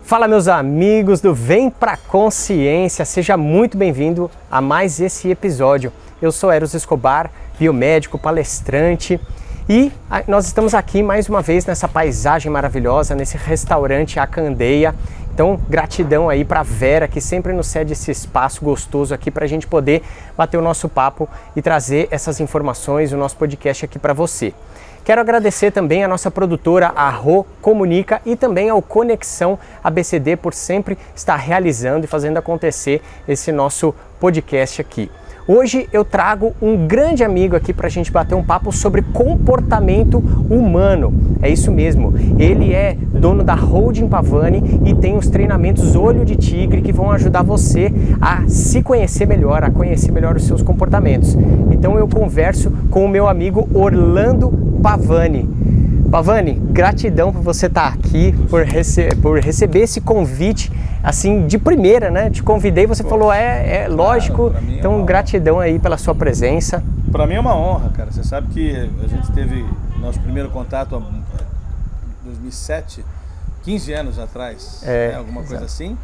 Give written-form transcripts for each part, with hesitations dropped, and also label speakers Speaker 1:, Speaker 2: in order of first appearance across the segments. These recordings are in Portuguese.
Speaker 1: Fala, meus amigos do Vem Pra Consciência, seja muito bem-vindo a mais esse episódio. Eu sou Eros Escobar, biomédico, palestrante, e nós estamos aqui mais uma vez nessa paisagem maravilhosa, nesse restaurante A Candeia. Então, gratidão aí para a Vera, que sempre nos cede esse espaço gostoso aqui para a gente poder bater o nosso papo e trazer essas informações, o nosso podcast aqui para você. Quero agradecer também a nossa produtora, a Rô Comunica, e também ao Conexão ABCD por sempre estar realizando e fazendo acontecer esse nosso podcast aqui. Hoje eu trago um grande amigo aqui para a gente bater um papo sobre comportamento humano. É isso mesmo, ele é dono da Holding Pavani e tem os treinamentos Olho de Tigre que vão ajudar você a se conhecer melhor, a conhecer melhor os seus comportamentos. Então eu converso com o meu amigo Orlando Pavani. Pavani, gratidão por você estar aqui, por receber esse convite, assim, de primeira, né? Te convidei, você falou, lógico,
Speaker 2: claro,
Speaker 1: então gratidão aí pela sua presença.
Speaker 2: Para mim é uma honra, cara. Você sabe que a gente teve nosso primeiro contato em 2007, 15 anos atrás, alguma coisa assim.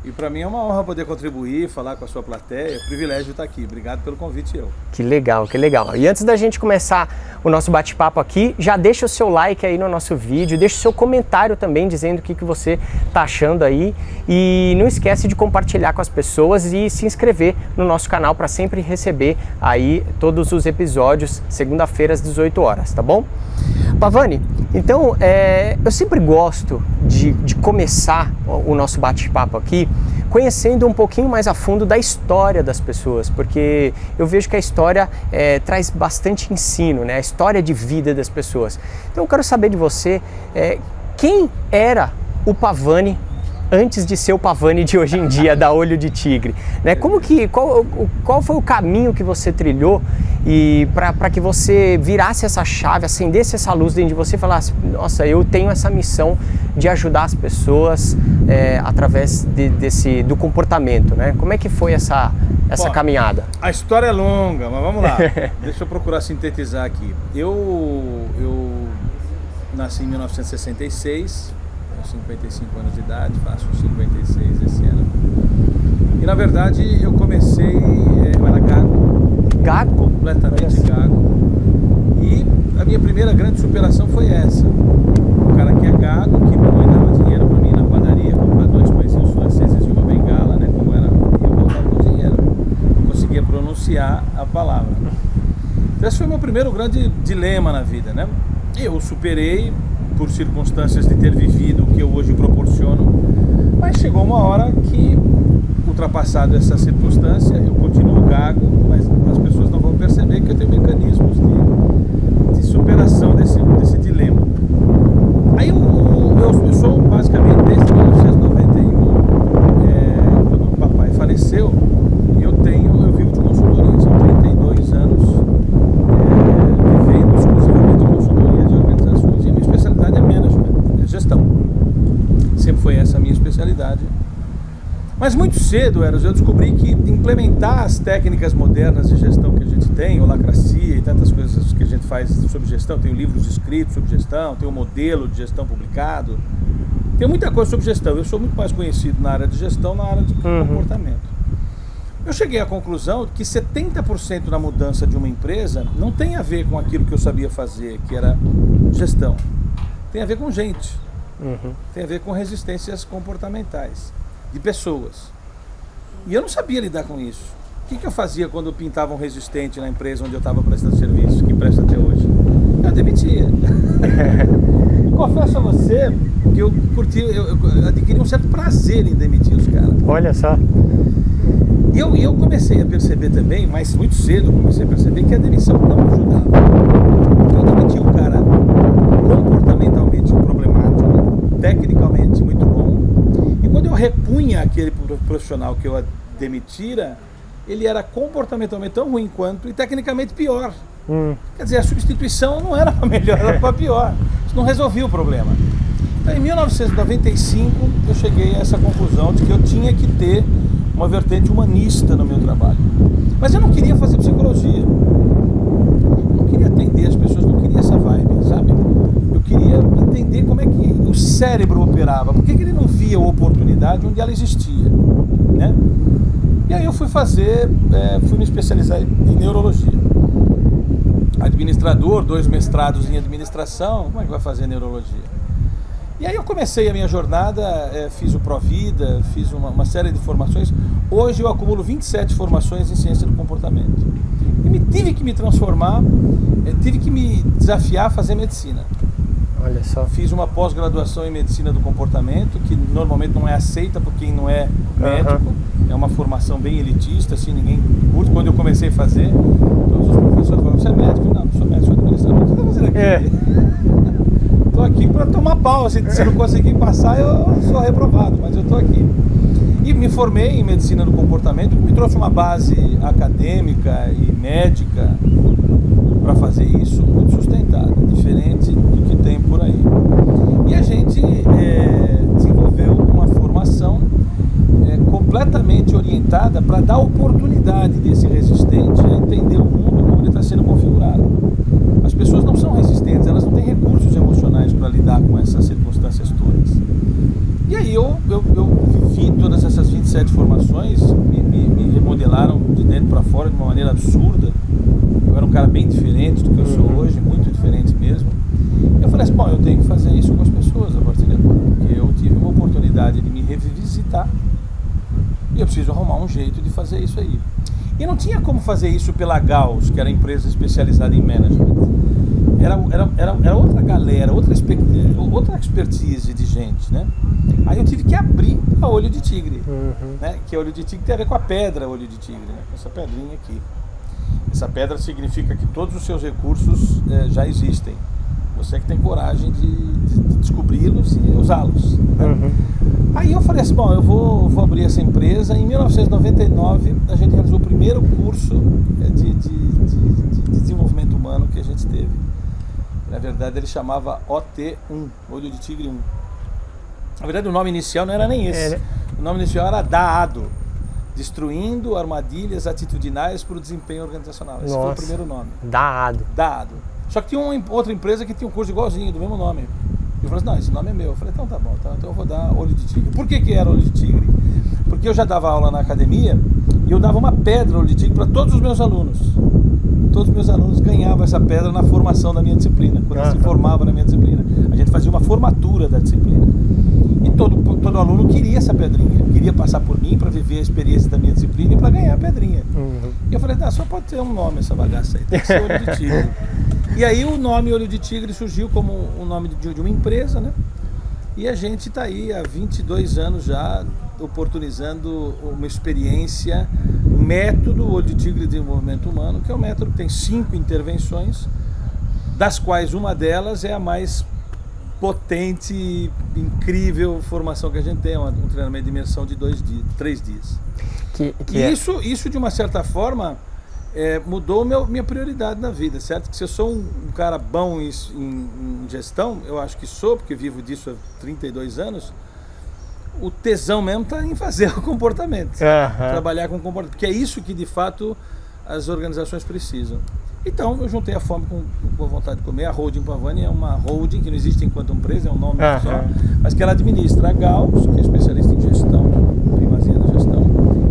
Speaker 2: E para mim é uma honra poder contribuir, falar com a sua plateia. É um privilégio estar aqui. Obrigado pelo convite, eu.
Speaker 1: Que legal, que legal. E antes da gente começar o nosso bate-papo aqui, já deixa o seu like aí no nosso vídeo, deixa o seu comentário também dizendo o que você está achando aí. E não esquece de compartilhar com as pessoas e se inscrever no nosso canal para sempre receber aí todos os episódios, segunda-feira às 18 horas, tá bom? Pavani, então eu sempre gosto de começar o nosso bate-papo aqui conhecendo um pouquinho mais a fundo da história das pessoas, porque eu vejo que a história traz bastante ensino, né? A história de vida das pessoas. Então eu quero saber de você, quem era o Pavani antes de ser o Pavani de hoje em dia, da Olho de Tigre, né? Qual foi o caminho que você trilhou e para que você virasse essa chave, acendesse essa luz dentro de você e falasse, nossa, eu tenho essa missão de ajudar as pessoas através do comportamento, né? Como é que foi essa caminhada?
Speaker 2: A história é longa, mas vamos lá. Deixa eu procurar sintetizar aqui. Eu nasci em 1966, 55 anos de idade, faço 56 esse ano. E na verdade eu comecei, eu era gago.
Speaker 1: Gago?
Speaker 2: Completamente gago. E a minha primeira grande superação foi essa. O cara que é gago, que minha mãe dava dinheiro pra mim na padaria, comprar 2 pãezinhos franceses e uma bengala, né? Como era, eu voltava com dinheiro. Não conseguia pronunciar a palavra. Então esse foi o meu primeiro grande dilema na vida, né? Eu superei por circunstâncias de ter vivido o que eu hoje proporciono, mas chegou uma hora que, ultrapassado essa circunstância, eu continuo gago, mas as pessoas não vão perceber que eu tenho mecanismos de superação desse dilema. Aí eu sou basicamente desde 1991, quando o papai faleceu, eu vivo de consultoria, são 32 anos vivendo exclusivamente de consultoria de organizações, e a minha especialidade é management, é gestão. Sempre foi essa a minha especialidade. Mas muito cedo, Eros, eu descobri que implementar as técnicas modernas de gestão que a gente tem, holacracia e tantas coisas que a gente faz sobre gestão, tem livros escritos sobre gestão, tem um modelo de gestão publicado, tem muita coisa sobre gestão. Eu sou muito mais conhecido na área de gestão, na área de comportamento. Eu cheguei à conclusão que 70% da mudança de uma empresa não tem a ver com aquilo que eu sabia fazer, que era gestão. Tem a ver com gente, tem a ver com resistências comportamentais de pessoas. E eu não sabia lidar com isso. O que eu fazia quando eu pintava um resistente na empresa onde eu estava prestando serviço, que presta até hoje? Eu demitia. Confesso a você que eu adquiri um certo prazer em demitir os caras.
Speaker 1: Olha só.
Speaker 2: E eu comecei a perceber também, mas muito cedo eu comecei a perceber que a demissão não ajudava. Porque eu demiti um cara comportamentalmente problemático, tecnicamente muito bom, e quando eu repunha aquele profissional que eu demitira, ele era comportamentalmente tão ruim quanto e tecnicamente pior. Quer dizer, a substituição não era para melhor, era para pior. Isso não resolvia o problema. Então, em 1995, eu cheguei a essa conclusão de que eu tinha que ter uma vertente humanista no meu trabalho. Mas eu não queria fazer psicologia. Eu não queria atender as pessoas, não queria essa vibe, sabe? Eu queria entender como é que o cérebro operava. Por que ele não via o realidade onde ela existia, né? E aí eu fui me especializar em neurologia. Administrador, 2 mestrados em administração, como é que vai fazer neurologia? E aí eu comecei a minha jornada, fiz o Provida, fiz uma série de formações. Hoje eu acumulo 27 formações em ciência do comportamento. E tive que me transformar, tive que me desafiar a fazer medicina.
Speaker 1: Olha só.
Speaker 2: Fiz uma pós-graduação em medicina do comportamento, que normalmente não é aceita por quem não é médico. É uma formação bem elitista, assim, ninguém curte. Quando eu comecei a fazer, todos os professores falaram: você é médico? Não sou médico, sou administrador. O que você está fazendo aqui? Estou aqui para tomar pau. Se não conseguir passar, eu sou reprovado, mas eu estou aqui. E me formei em medicina do comportamento, que me trouxe uma base acadêmica e médica para fazer isso muito sustentada, diferente do que tem por aí. E a gente desenvolveu uma formação completamente orientada para dar oportunidade desse resistente a entender o mundo como ele está sendo configurado. As pessoas não são resistentes, elas não têm recursos emocionais para lidar com essas circunstâncias todas. E aí eu vivi todas essas 27 formações, me remodelaram de dentro para fora de uma maneira absurda. Eu era um cara bem diferente do que eu sou hoje, muito diferente mesmo. Eu falei assim: bom, eu tenho que fazer isso com as pessoas a partir de agora, porque eu tive uma oportunidade de me revisitar e eu preciso arrumar um jeito de fazer isso aí. E não tinha como fazer isso pela Gauss, que era a empresa especializada em management. Era outra galera, outra expertise de gente, né? Aí eu tive que abrir a Olho de Tigre, né? Que Olho de Tigre tem a ver com a pedra Olho de Tigre, né? Essa pedrinha aqui. Essa pedra significa que todos os seus recursos já existem. Você que tem coragem de descobri-los e usá-los, né? Aí eu falei assim: bom, eu vou abrir essa empresa. Em 1999 a gente realizou o primeiro curso de desenvolvimento humano que a gente teve. Na verdade ele chamava OT1, Olho de Tigre 1. Na verdade o nome inicial não era nem esse. O nome inicial era DAADO, Destruindo Armadilhas Atitudinais para o Desempenho Organizacional. Esse foi o primeiro nome. DAADO. Só que tinha outra empresa que tinha um curso igualzinho, do mesmo nome. Eu falei assim: não, esse nome é meu. Eu falei: então tá bom, então eu vou dar Olho de Tigre. Por que era Olho de Tigre? Porque eu já dava aula na academia e eu dava uma pedra Olho de Tigre para todos os meus alunos. Todos os meus alunos ganhavam essa pedra na formação da minha disciplina, quando eles se formavam na minha disciplina. A gente fazia uma formatura da disciplina. E todo aluno queria essa pedrinha, queria passar por mim para viver a experiência da minha disciplina e para ganhar a pedrinha. E eu falei: não, só pode ter um nome essa bagaça aí, tem que ser Olho de Tigre. E aí o nome Olho de Tigre surgiu como o nome de uma empresa, né? E a gente está aí há 22 anos já oportunizando uma experiência, um método Olho de Tigre de Desenvolvimento Humano, que é um método que tem 5 intervenções, das quais uma delas é a mais potente, incrível formação que a gente tem, um treinamento de imersão de 3 dias. Isso de uma certa forma mudou minha prioridade na vida, certo? Que se eu sou um cara bom em gestão, eu acho que sou, porque vivo disso há 32 anos, o tesão mesmo está em fazer o comportamento, trabalhar com o comportamento, porque é isso que de fato as organizações precisam. Então eu juntei a fome com a vontade de comer. A Holding Pavani é uma holding que não existe enquanto empresa, é um nome só, mas que ela administra a Gauss, que é especialista em gestão, primazia da gestão,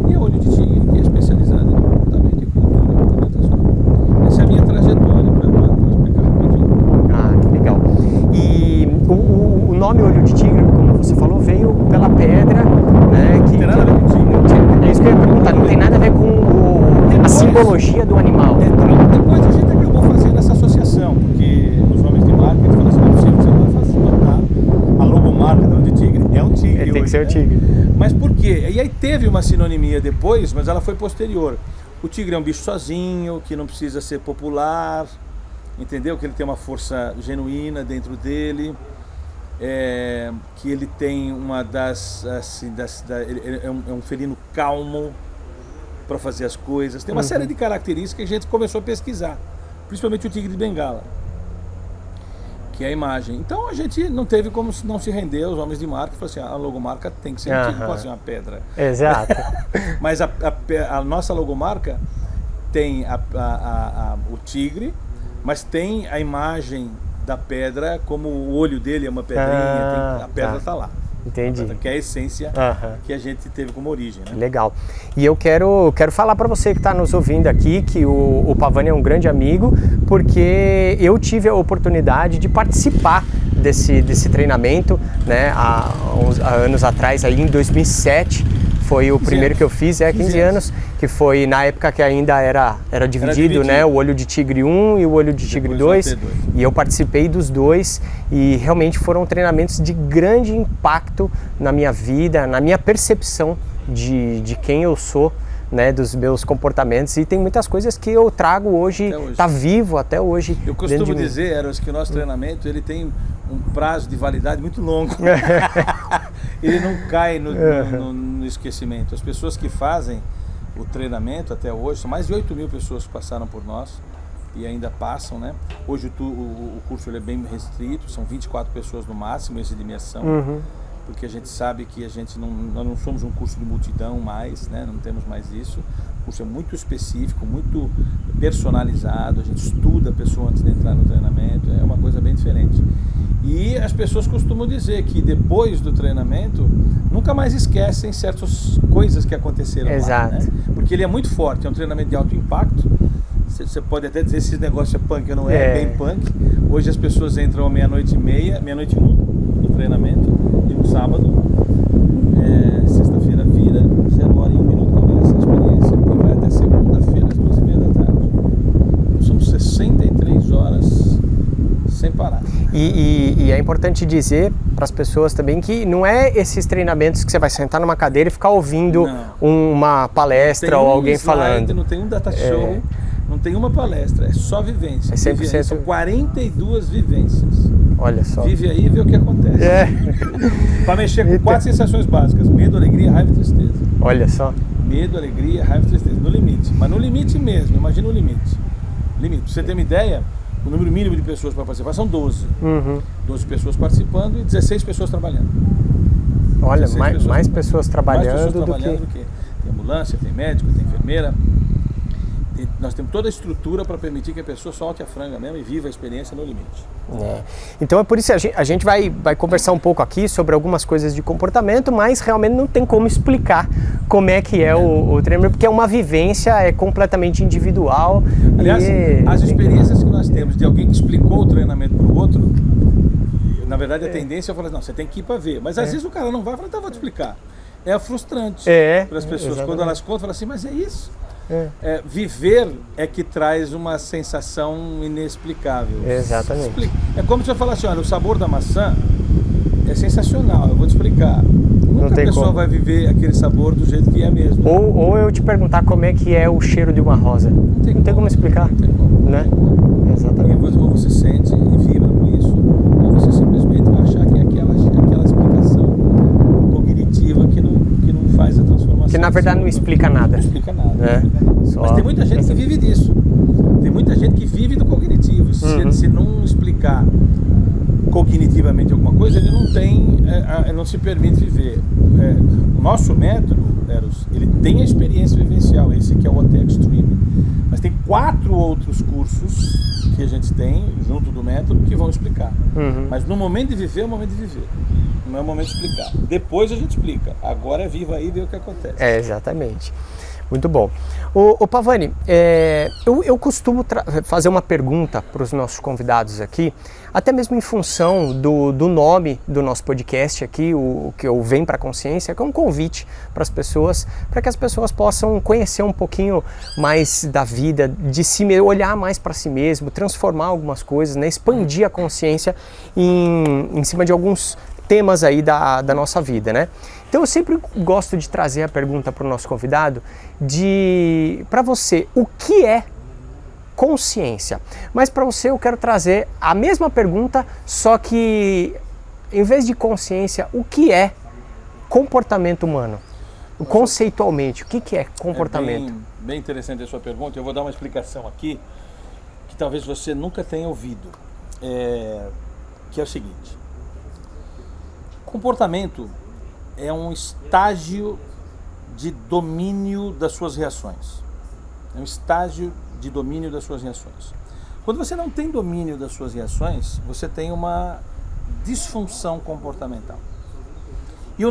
Speaker 2: e a Olho de Tigre, que é especializada em comportamento e cultura organizacional. Essa é a minha trajetória, para explicar rapidinho.
Speaker 1: Que legal. E o nome Olho de Tigre, como você falou, veio pela pedra, né?
Speaker 2: Não tem nada a ver com tigre.
Speaker 1: É isso que eu ia perguntar, não tem nada a ver com a simbologia do animal.
Speaker 2: Depois a gente acabou fazendo essa associação, porque os homens de marketing falaram assim: não é possível, você não vai botar a logomarca do Olho de Tigre. É um tigre hoje,
Speaker 1: tem que ser um tigre.
Speaker 2: Mas por quê? E aí teve uma sinonimia depois, mas ela foi posterior. O tigre é um bicho sozinho, que não precisa ser popular, entendeu? Que ele tem uma força genuína dentro dele, que ele tem uma ele é um felino calmo para fazer as coisas. Tem uma série de características que a gente começou a pesquisar, principalmente o tigre de Bengala, que é a imagem. Então a gente não teve como não se render aos homens de marca e falar assim: a logomarca tem que ser um tigre, não pode ser uma pedra.
Speaker 1: Exato.
Speaker 2: Mas a nossa logomarca tem o tigre, mas tem a imagem da pedra, como o olho dele é uma pedrinha, a pedra está lá.
Speaker 1: Entendi.
Speaker 2: Que é a essência que a gente teve como origem, né?
Speaker 1: Legal. E eu quero falar para você que está nos ouvindo aqui que o Pavani é um grande amigo, porque eu tive a oportunidade de participar desse treinamento, né, há anos atrás, aí em 2007, foi o primeiro que eu fiz, 15 anos, que foi na época que ainda era dividido, né, o Olho de Tigre 1 e o Olho de Tigre 2, e eu participei dos dois, e realmente foram treinamentos de grande impacto na minha vida, na minha percepção de quem eu sou, né, dos meus comportamentos, e tem muitas coisas que eu trago hoje, está vivo até hoje.
Speaker 2: Eu costumo dizer, Eros, que o nosso treinamento ele tem um prazo de validade muito longo. Ele não cai no esquecimento. As pessoas que fazem o treinamento até hoje, são mais de 8.000 pessoas que passaram por nós e ainda passam, né? Hoje o curso ele é bem restrito, são 24 pessoas no máximo, esse de imersão. Porque a gente sabe que nós não somos um curso de multidão mais, né? Não temos mais isso. O curso é muito específico, muito personalizado, a gente estuda a pessoa antes de entrar no treinamento, é uma coisa bem diferente. E as pessoas costumam dizer que depois do treinamento, nunca mais esquecem certas coisas que aconteceram lá, né? Porque ele é muito forte, é um treinamento de alto impacto. Você pode até dizer se esse negócio é punk ou não é bem punk. Hoje as pessoas entram à meia-noite e meia, meia-noite e 1 no treinamento, e no sábado, sexta-feira vira 0h01 começa a experiência, e vai até segunda-feira às 2h30 da tarde. São 63 horas sem parar.
Speaker 1: E é importante dizer para as pessoas também que não é esses treinamentos que você vai sentar numa cadeira e ficar ouvindo uma palestra ou alguém falando.
Speaker 2: Não tem um data show, não tem uma palestra, é só vivência.
Speaker 1: É 100%.
Speaker 2: São 42 vivências.
Speaker 1: Olha só.
Speaker 2: Vive aí e vê o que acontece. Para mexer com 4 sensações básicas: medo, alegria, raiva e tristeza.
Speaker 1: Olha só.
Speaker 2: Medo, alegria, raiva e tristeza. No limite. Mas no limite mesmo, imagina o limite. Pra você ter uma ideia, o número mínimo de pessoas para participar são 12. 12 pessoas participando e 16 pessoas trabalhando.
Speaker 1: Olha, mais pessoas trabalhando do que...
Speaker 2: Tem ambulância, tem médico, tem enfermeira. Nós temos toda a estrutura para permitir que a pessoa solte a franga mesmo e viva a experiência no limite.
Speaker 1: Então é por isso que a gente vai conversar um pouco aqui sobre algumas coisas de comportamento, mas realmente não tem como explicar como é que é o treinamento, porque é uma vivência, é completamente individual.
Speaker 2: Aliás, as experiências que nós temos de alguém que explicou o treinamento para o outro, na verdade a tendência é falar, não, você tem que ir para ver. Mas às vezes o cara não vai e fala, então vou te explicar. É frustrante para as pessoas. Exatamente. Quando elas contam, falam assim, mas é isso. Viver é que traz uma sensação inexplicável.
Speaker 1: Exatamente.
Speaker 2: É como se eu falasse, olha, o sabor da maçã é sensacional, eu vou te explicar. Nunca a pessoa vai viver aquele sabor do jeito que é mesmo.
Speaker 1: Ou eu te perguntar como é que é o cheiro de uma rosa. Não tem como explicar.
Speaker 2: Não tem como.
Speaker 1: Né? Exatamente.
Speaker 2: Ou você sente e vibra com isso, ou você simplesmente vai achar que é aquela explicação cognitiva que não faz a transformação.
Speaker 1: Que na verdade não explica nada.
Speaker 2: Não explica nada. Mas tem muita gente que vive disso. Tem muita gente que vive do cognitivo. Se não explicar cognitivamente alguma coisa, ele não se permite viver. O nosso método, Eros, ele tem a experiência vivencial, esse que é o OT Extreme. Mas tem 4 outros cursos que a gente tem, junto do método, que vão explicar. Mas no momento de viver, é o momento de viver. Não é o momento de explicar. Depois a gente explica. Agora viva aí e vê o que acontece.
Speaker 1: Exatamente. Muito bom. O Pavani, eu costumo fazer uma pergunta para os nossos convidados aqui, até mesmo em função do nome do nosso podcast aqui, o que eu Vem para a Consciência, que é um convite para as pessoas, para que as pessoas possam conhecer um pouquinho mais da vida, de si mesmo, olhar mais para si mesmo, transformar algumas coisas, né, expandir a consciência em cima de alguns temas aí da nossa vida, né? Então eu sempre gosto de trazer a pergunta para o nosso convidado para você, o que é consciência? Mas para você eu quero trazer a mesma pergunta, só que em vez de consciência, o que é comportamento humano? Conceitualmente, o que é comportamento?
Speaker 2: Bem interessante a sua pergunta. Eu vou dar uma explicação aqui que talvez você nunca tenha ouvido, que é o seguinte: comportamento é um estágio de domínio das suas reações. É um estágio de domínio das suas reações. Quando você não tem domínio das suas reações, você tem uma disfunção comportamental. E a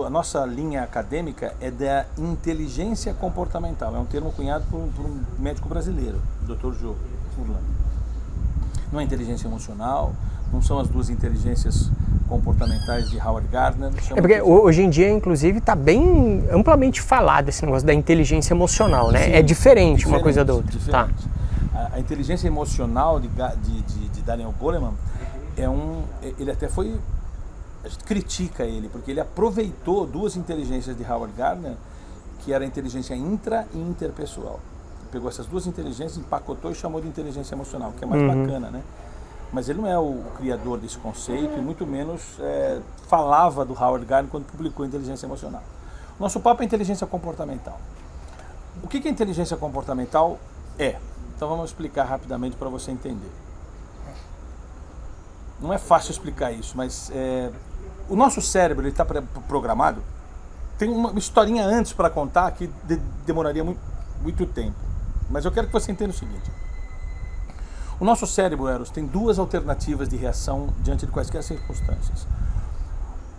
Speaker 2: nossa linha acadêmica é da inteligência comportamental. É um termo cunhado por um médico brasileiro, o Dr. Joe Furlan. Não é inteligência emocional, não são as duas inteligências comportamentais de Howard Gardner.
Speaker 1: É porque hoje em dia, inclusive, está bem amplamente falado esse negócio da inteligência emocional, né? Sim, é diferente uma coisa da outra.
Speaker 2: Diferente. Tá. A inteligência emocional de Daniel Goleman ele até foi... A gente critica ele, porque ele aproveitou duas inteligências de Howard Gardner, que era a inteligência intra e interpessoal. Ele pegou essas duas inteligências, empacotou e chamou de inteligência emocional, que é mais bacana, né? Mas ele não é o criador desse conceito e muito menos falava do Howard Gardner quando publicou Inteligência Emocional. Nosso papo é inteligência comportamental. O que a inteligência comportamental é? Então vamos explicar rapidamente para você entender. Não é fácil explicar isso, mas o nosso cérebro está programado. Tem uma historinha antes para contar que demoraria muito tempo. Mas eu quero que você entenda o seguinte. O nosso cérebro, Eros, tem duas alternativas de reação diante de quaisquer circunstâncias.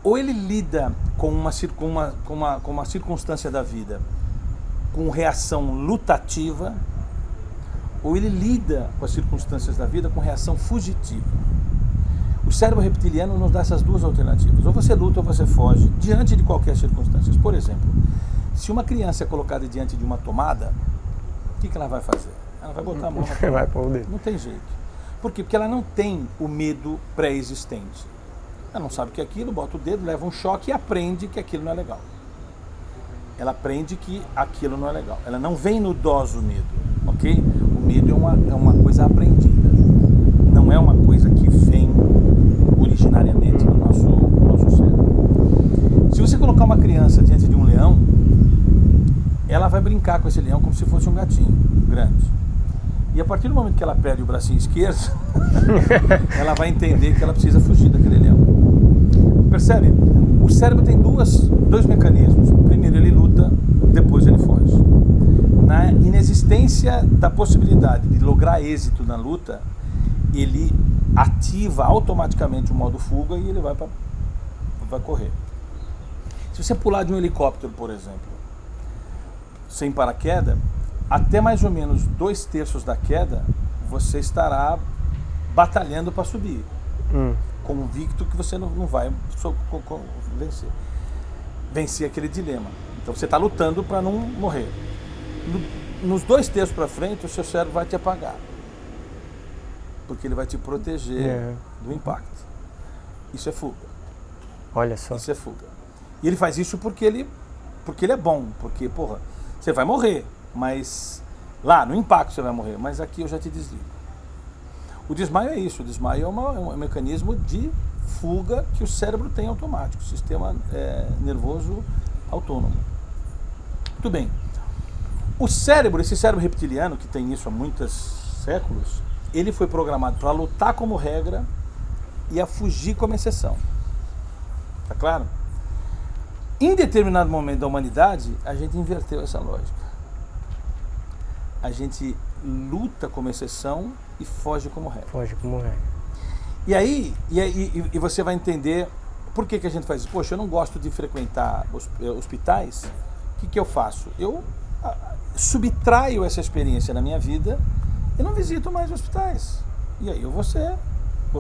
Speaker 2: Ou ele lida com uma circunstância da vida com reação lutativa, ou ele lida com as circunstâncias da vida com reação fugitiva. O cérebro reptiliano nos dá essas duas alternativas. Ou você luta ou você foge diante de qualquer circunstância. Por exemplo, se uma criança é colocada diante de uma tomada, o que ela vai fazer? Ela vai botar a mão na tomada.
Speaker 1: Vai pôr o dedo.
Speaker 2: Não tem jeito. Por quê? Porque ela não tem o medo pré-existente. Ela não sabe o que é aquilo, bota o dedo, leva um choque e aprende que aquilo não é legal. Ela aprende que aquilo não é legal. Ela não vem no dose o medo, ok? O medo é uma coisa aprendida. Não é uma coisa que vem originariamente no nosso cérebro. Se você colocar uma criança diante de um leão, ela vai brincar com esse leão como se fosse um gatinho grande. E a partir do momento que ela perde o bracinho esquerdo, ela vai entender que ela precisa fugir daquele leão. Percebe? O cérebro tem dois mecanismos. Primeiro ele luta, depois ele foge. Na inexistência da possibilidade de lograr êxito na luta, ele ativa automaticamente o modo fuga e ele vai correr. Se você pular de um helicóptero, por exemplo, sem paraquedas, até mais ou menos 2/3 da queda, você estará batalhando para subir. Convicto que você não vai vencer aquele dilema. Então você está lutando para não morrer. Nos 2/3 para frente, o seu cérebro vai te apagar. Porque ele vai te proteger do impacto. Isso é fuga.
Speaker 1: Olha só.
Speaker 2: Isso é fuga. E ele faz isso porque ele é bom. Porque, porra, você vai morrer. Mas lá, no impacto você vai morrer. Mas aqui eu já te desligo. O desmaio é isso. O desmaio é um mecanismo de fuga que o cérebro tem automático. O sistema nervoso autônomo. Muito bem. Esse cérebro reptiliano, que tem isso há muitos séculos, ele foi programado para lutar como regra e a fugir como exceção. Tá claro? Em determinado momento da humanidade, a gente inverteu essa lógica. A gente luta como exceção e foge como regra.
Speaker 1: Foge como regra.
Speaker 2: E aí você vai entender por que a gente faz isso. Poxa, eu não gosto de frequentar hospitais. O que eu faço? Eu subtraio essa experiência na minha vida e não visito mais hospitais. E aí eu vou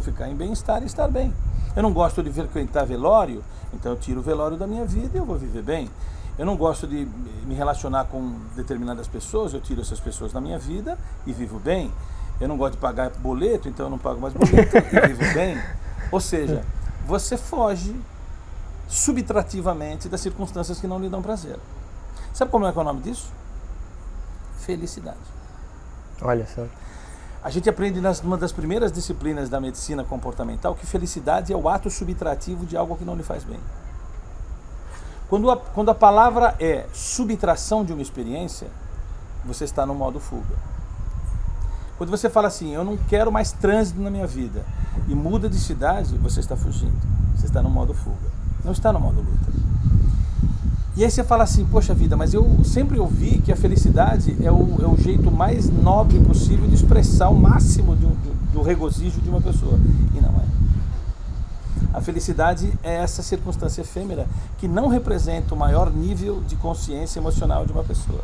Speaker 2: ficar em bem-estar e estar bem. Eu não gosto de frequentar velório, então eu tiro o velório da minha vida e eu vou viver bem. Eu não gosto de me relacionar com determinadas pessoas, eu tiro essas pessoas da minha vida e vivo bem. Eu não gosto de pagar boleto, então eu não pago mais boleto e vivo bem. Ou seja, você foge subtrativamente das circunstâncias que não lhe dão prazer. Sabe como é que é o nome disso? Felicidade.
Speaker 1: Olha só.
Speaker 2: A gente aprende numa das primeiras disciplinas da medicina comportamental que felicidade é o ato subtrativo de algo que não lhe faz bem. Quando a palavra é subtração de uma experiência, você está no modo fuga. Quando você fala assim, eu não quero mais trânsito na minha vida, e muda de cidade, você está fugindo. Você está no modo fuga. Não está no modo luta. E aí você fala assim, poxa vida, mas eu sempre ouvi que a felicidade é o jeito mais nobre possível de expressar o máximo do regozijo de uma pessoa. E não é. A felicidade é essa circunstância efêmera que não representa o maior nível de consciência emocional de uma pessoa.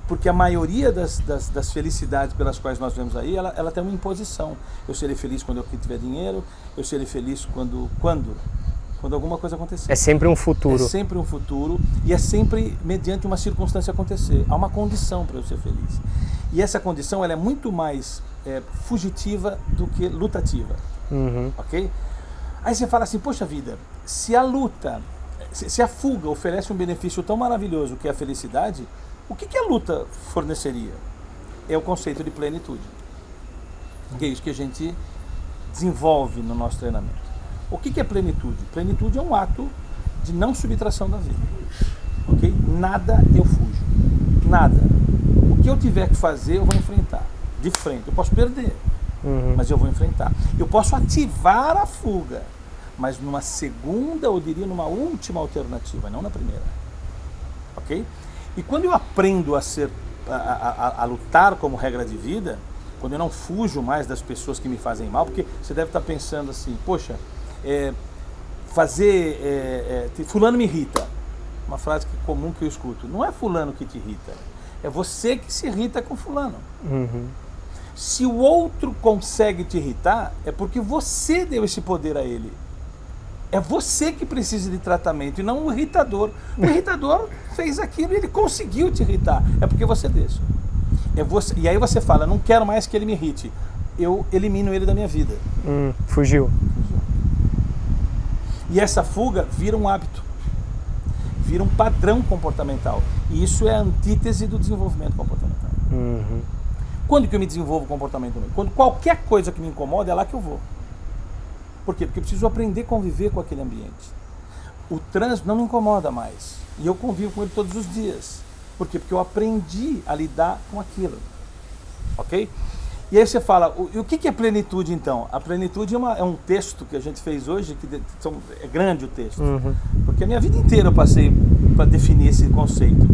Speaker 2: Porque a maioria das felicidades pelas quais nós vemos aí, ela tem uma imposição. Eu serei feliz quando eu tiver dinheiro, eu serei feliz quando alguma coisa acontecer.
Speaker 1: É sempre um futuro.
Speaker 2: É sempre um futuro e é sempre mediante uma circunstância acontecer. Há uma condição para eu ser feliz. E essa condição ela é muito mais fugitiva do que lutativa. Ok? Aí você fala assim, poxa vida, se a fuga oferece um benefício tão maravilhoso que é a felicidade, o que a luta forneceria? É o conceito de plenitude. Que é isso que a gente desenvolve no nosso treinamento. O que é plenitude? Plenitude é um ato de não subtração da vida. Ok? Nada eu fujo. Nada. O que eu tiver que fazer, eu vou enfrentar. De frente. Eu posso perder, mas eu vou enfrentar. Eu posso ativar a fuga, mas numa segunda, ou diria numa última alternativa, não na primeira. Ok? E quando eu aprendo a lutar como regra de vida, quando eu não fujo mais das pessoas que me fazem mal, porque você deve estar pensando assim, poxa, fulano me irrita. Uma frase comum que eu escuto. Não é fulano que te irrita, é você que se irrita com fulano. Se o outro consegue te irritar, é porque você deu esse poder a ele. É você que precisa de tratamento e não o irritador. O irritador fez aquilo e ele conseguiu te irritar. É porque você deixa. E aí você fala, não quero mais que ele me irrite. Eu elimino ele da minha vida.
Speaker 1: Fugiu.
Speaker 2: E essa fuga vira um hábito. Vira um padrão comportamental. E isso é a antítese do desenvolvimento comportamental. Quando que eu me desenvolvo comportamentalmente? Quando qualquer coisa que me incomoda, é lá que eu vou. Por quê? Porque eu preciso aprender a conviver com aquele ambiente. O trânsito não me incomoda mais. E eu convivo com ele todos os dias. Por quê? Porque eu aprendi a lidar com aquilo. Ok? E aí você fala, o que é plenitude então? A plenitude é um texto que a gente fez hoje, é grande o texto. Porque a minha vida inteira eu passei para definir esse conceito.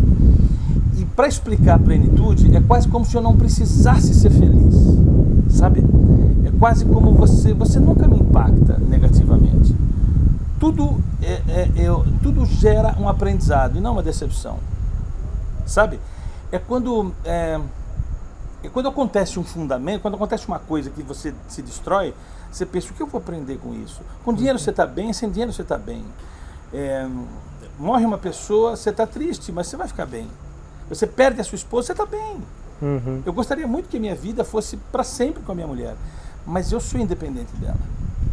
Speaker 2: E para explicar a plenitude, é quase como se eu não precisasse ser feliz. Sabe? É quase como você nunca me impacta negativamente. Tudo gera um aprendizado e não uma decepção. Sabe? É quando acontece um fundamento, quando acontece uma coisa que você se destrói, você pensa, o que eu vou aprender com isso? Com dinheiro você está bem, sem dinheiro você está bem. Morre uma pessoa, você está triste, mas você vai ficar bem. Você perde a sua esposa, você está bem. Eu gostaria muito que a minha vida fosse para sempre com a minha mulher, mas eu sou independente dela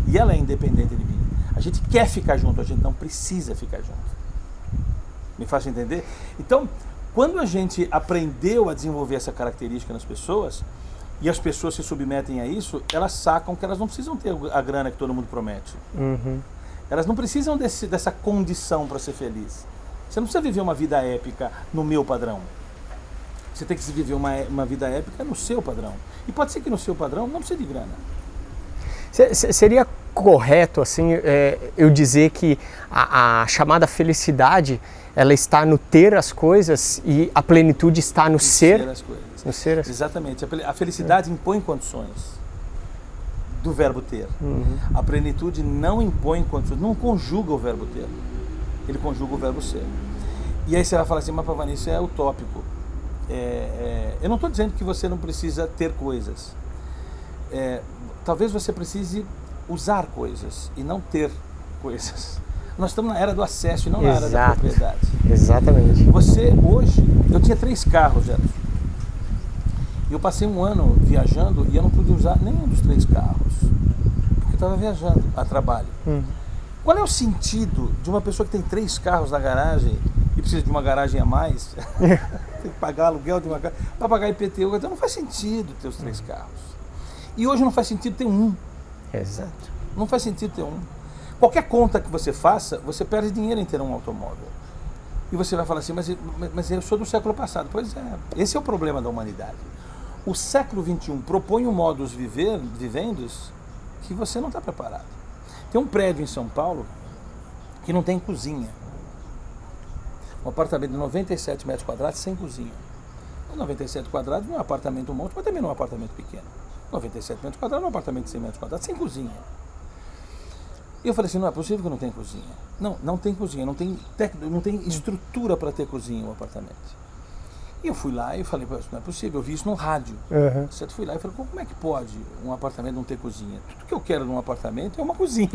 Speaker 2: e ela é independente de mim. A gente quer ficar junto, a gente não precisa ficar junto. Me faz entender? Então, quando a gente aprendeu a desenvolver essa característica nas pessoas e as pessoas se submetem a isso, elas sacam que elas não precisam ter a grana que todo mundo promete. Elas não precisam dessa condição para ser feliz. Você não precisa viver uma vida épica no meu padrão. Você tem que viver uma vida épica no seu padrão. E pode ser que no seu padrão não precise de grana.
Speaker 1: Seria correto assim, eu dizer que a chamada felicidade ela está no ter as coisas e a plenitude está no ser
Speaker 2: as coisas.
Speaker 1: No ser as...
Speaker 2: Exatamente. A felicidade impõe condições do verbo ter. A plenitude não impõe condições, não conjuga o verbo ter. Ele conjuga o verbo ser. E aí você vai falar assim, mas Pavani, isso é utópico. Eu não estou dizendo que você não precisa ter coisas. Talvez você precise usar coisas e não ter coisas. Nós estamos na era do acesso e não na era da propriedade.
Speaker 1: Exatamente.
Speaker 2: Você, hoje, eu tinha 3 carros, Gerson. E eu passei um ano viajando e eu não pude usar nenhum dos 3 carros. Porque eu estava viajando a trabalho. Qual é o sentido de uma pessoa que tem 3 carros na garagem e precisa de uma garagem a mais? Tem que pagar aluguel de uma casa, para pagar IPTU, então não faz sentido ter os 3 carros. E hoje não faz sentido ter um.
Speaker 1: Exato.
Speaker 2: Não faz sentido ter um. Qualquer conta que você faça, você perde dinheiro em ter um automóvel. E você vai falar assim, mas eu sou do século passado. Pois é, esse é o problema da humanidade. O século XXI propõe um modus vivendos que você não está preparado. Tem um prédio em São Paulo que não tem cozinha. Um apartamento de 97 metros quadrados sem cozinha. 97 quadrados não é um apartamento monstro, mas também não é um apartamento pequeno. 97 metros quadrados não é um apartamento de 100 metros quadrados sem cozinha. E eu falei assim, não é possível que não tenha cozinha. Não tem cozinha, não tem estrutura para ter cozinha o apartamento. E eu fui lá e falei, não é possível, eu vi isso no rádio. Certo? Fui lá e falei, como é que pode um apartamento não ter cozinha? Tudo que eu quero num apartamento é uma cozinha,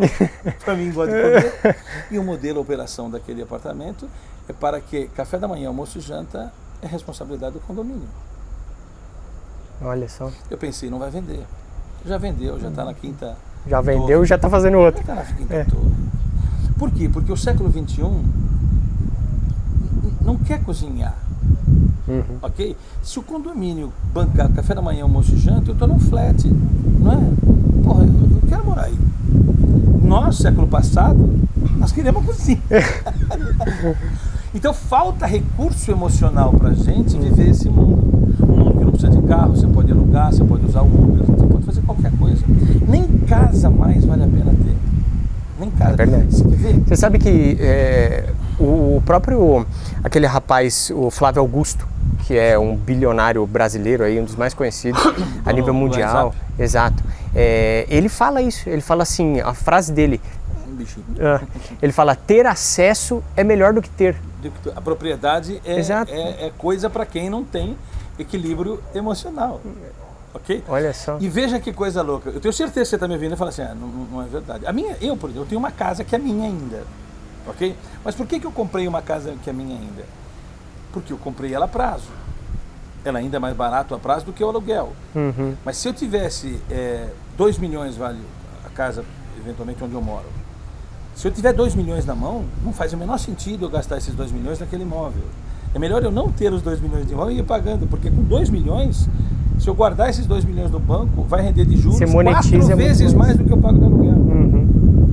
Speaker 2: para mim, igual de poder. E o modelo de operação daquele apartamento é para que café da manhã, almoço e janta é responsabilidade do condomínio.
Speaker 1: Olha só.
Speaker 2: Eu pensei, não vai vender. Já vendeu, já está na quinta.
Speaker 1: Já vendeu, já está fazendo outro.
Speaker 2: Já está na quinta torre. Por quê? Porque o século XXI não quer cozinhar. Ok? Se o condomínio bancar café da manhã, almoço e janta, eu estou num flat, não é? Porra, eu quero morar aí. Nós, século passado, nós queremos cozinha. Então falta recurso emocional pra gente viver esse mundo. Um mundo que não precisa de carro, você pode alugar, você pode usar o Uber, você pode fazer qualquer coisa. Nem casa mais vale a pena ter. Nem casa.
Speaker 1: É verdade.
Speaker 2: Você
Speaker 1: sabe que o próprio, aquele rapaz, o Flávio Augusto, que é um bilionário brasileiro aí, um dos mais conhecidos a nível mundial. Exato. Ele fala isso, ele fala assim, a frase dele, ele fala, ter acesso é melhor do que ter.
Speaker 2: A propriedade é coisa para quem não tem equilíbrio emocional. Ok?
Speaker 1: Olha só.
Speaker 2: E veja que coisa louca. Eu tenho certeza que você está me ouvindo e fala assim, não é verdade. Eu, por exemplo, eu tenho uma casa que é minha ainda. Ok? Mas por que eu comprei uma casa que é minha ainda? Porque eu comprei ela a prazo. Ela ainda é mais barato a prazo do que o aluguel. Mas se eu tivesse 2 milhões vale a casa, eventualmente, onde eu moro. Se eu tiver 2 milhões na mão, não faz o menor sentido eu gastar esses 2 milhões naquele imóvel. É melhor eu não ter os 2 milhões de imóvel e ir pagando, porque com 2 milhões, se eu guardar esses 2 milhões no banco, vai render de juros 4 vezes mais do que eu pago de aluguel.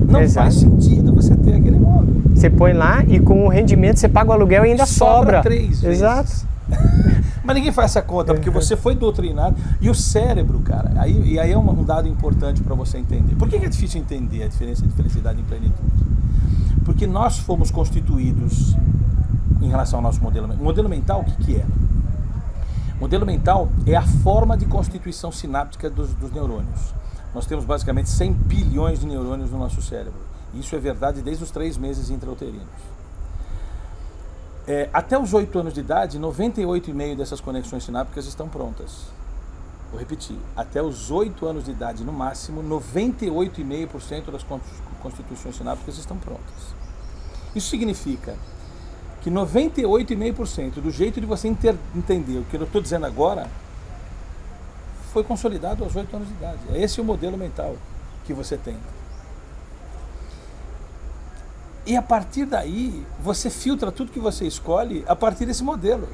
Speaker 2: Não faz sentido você ter aquele imóvel.
Speaker 1: Você põe lá e com o rendimento você paga o aluguel e ainda sobra.
Speaker 2: 3 vezes.
Speaker 1: Exato.
Speaker 2: Mas ninguém faz essa conta, porque você foi doutrinado. E o cérebro, cara, aí é um dado importante para você entender. Por que é difícil entender a diferença de felicidade e plenitude? Porque nós fomos constituídos em relação ao nosso modelo mental. O modelo mental, o que é? O modelo mental é a forma de constituição sináptica dos neurônios. Nós temos basicamente 100 bilhões de neurônios no nosso cérebro. Isso é verdade desde os 3 meses intrauterinos. Até os 8 anos de idade, 98,5% dessas conexões sinápticas estão prontas. Vou repetir, até os 8 anos de idade, no máximo, 98,5% das constituições sinápticas estão prontas. Isso significa que 98,5% do jeito de você entender o que eu estou dizendo agora foi consolidado aos 8 anos de idade. Esse é o modelo mental que você tem. E a partir daí, você filtra tudo que você escolhe a partir desse modelo.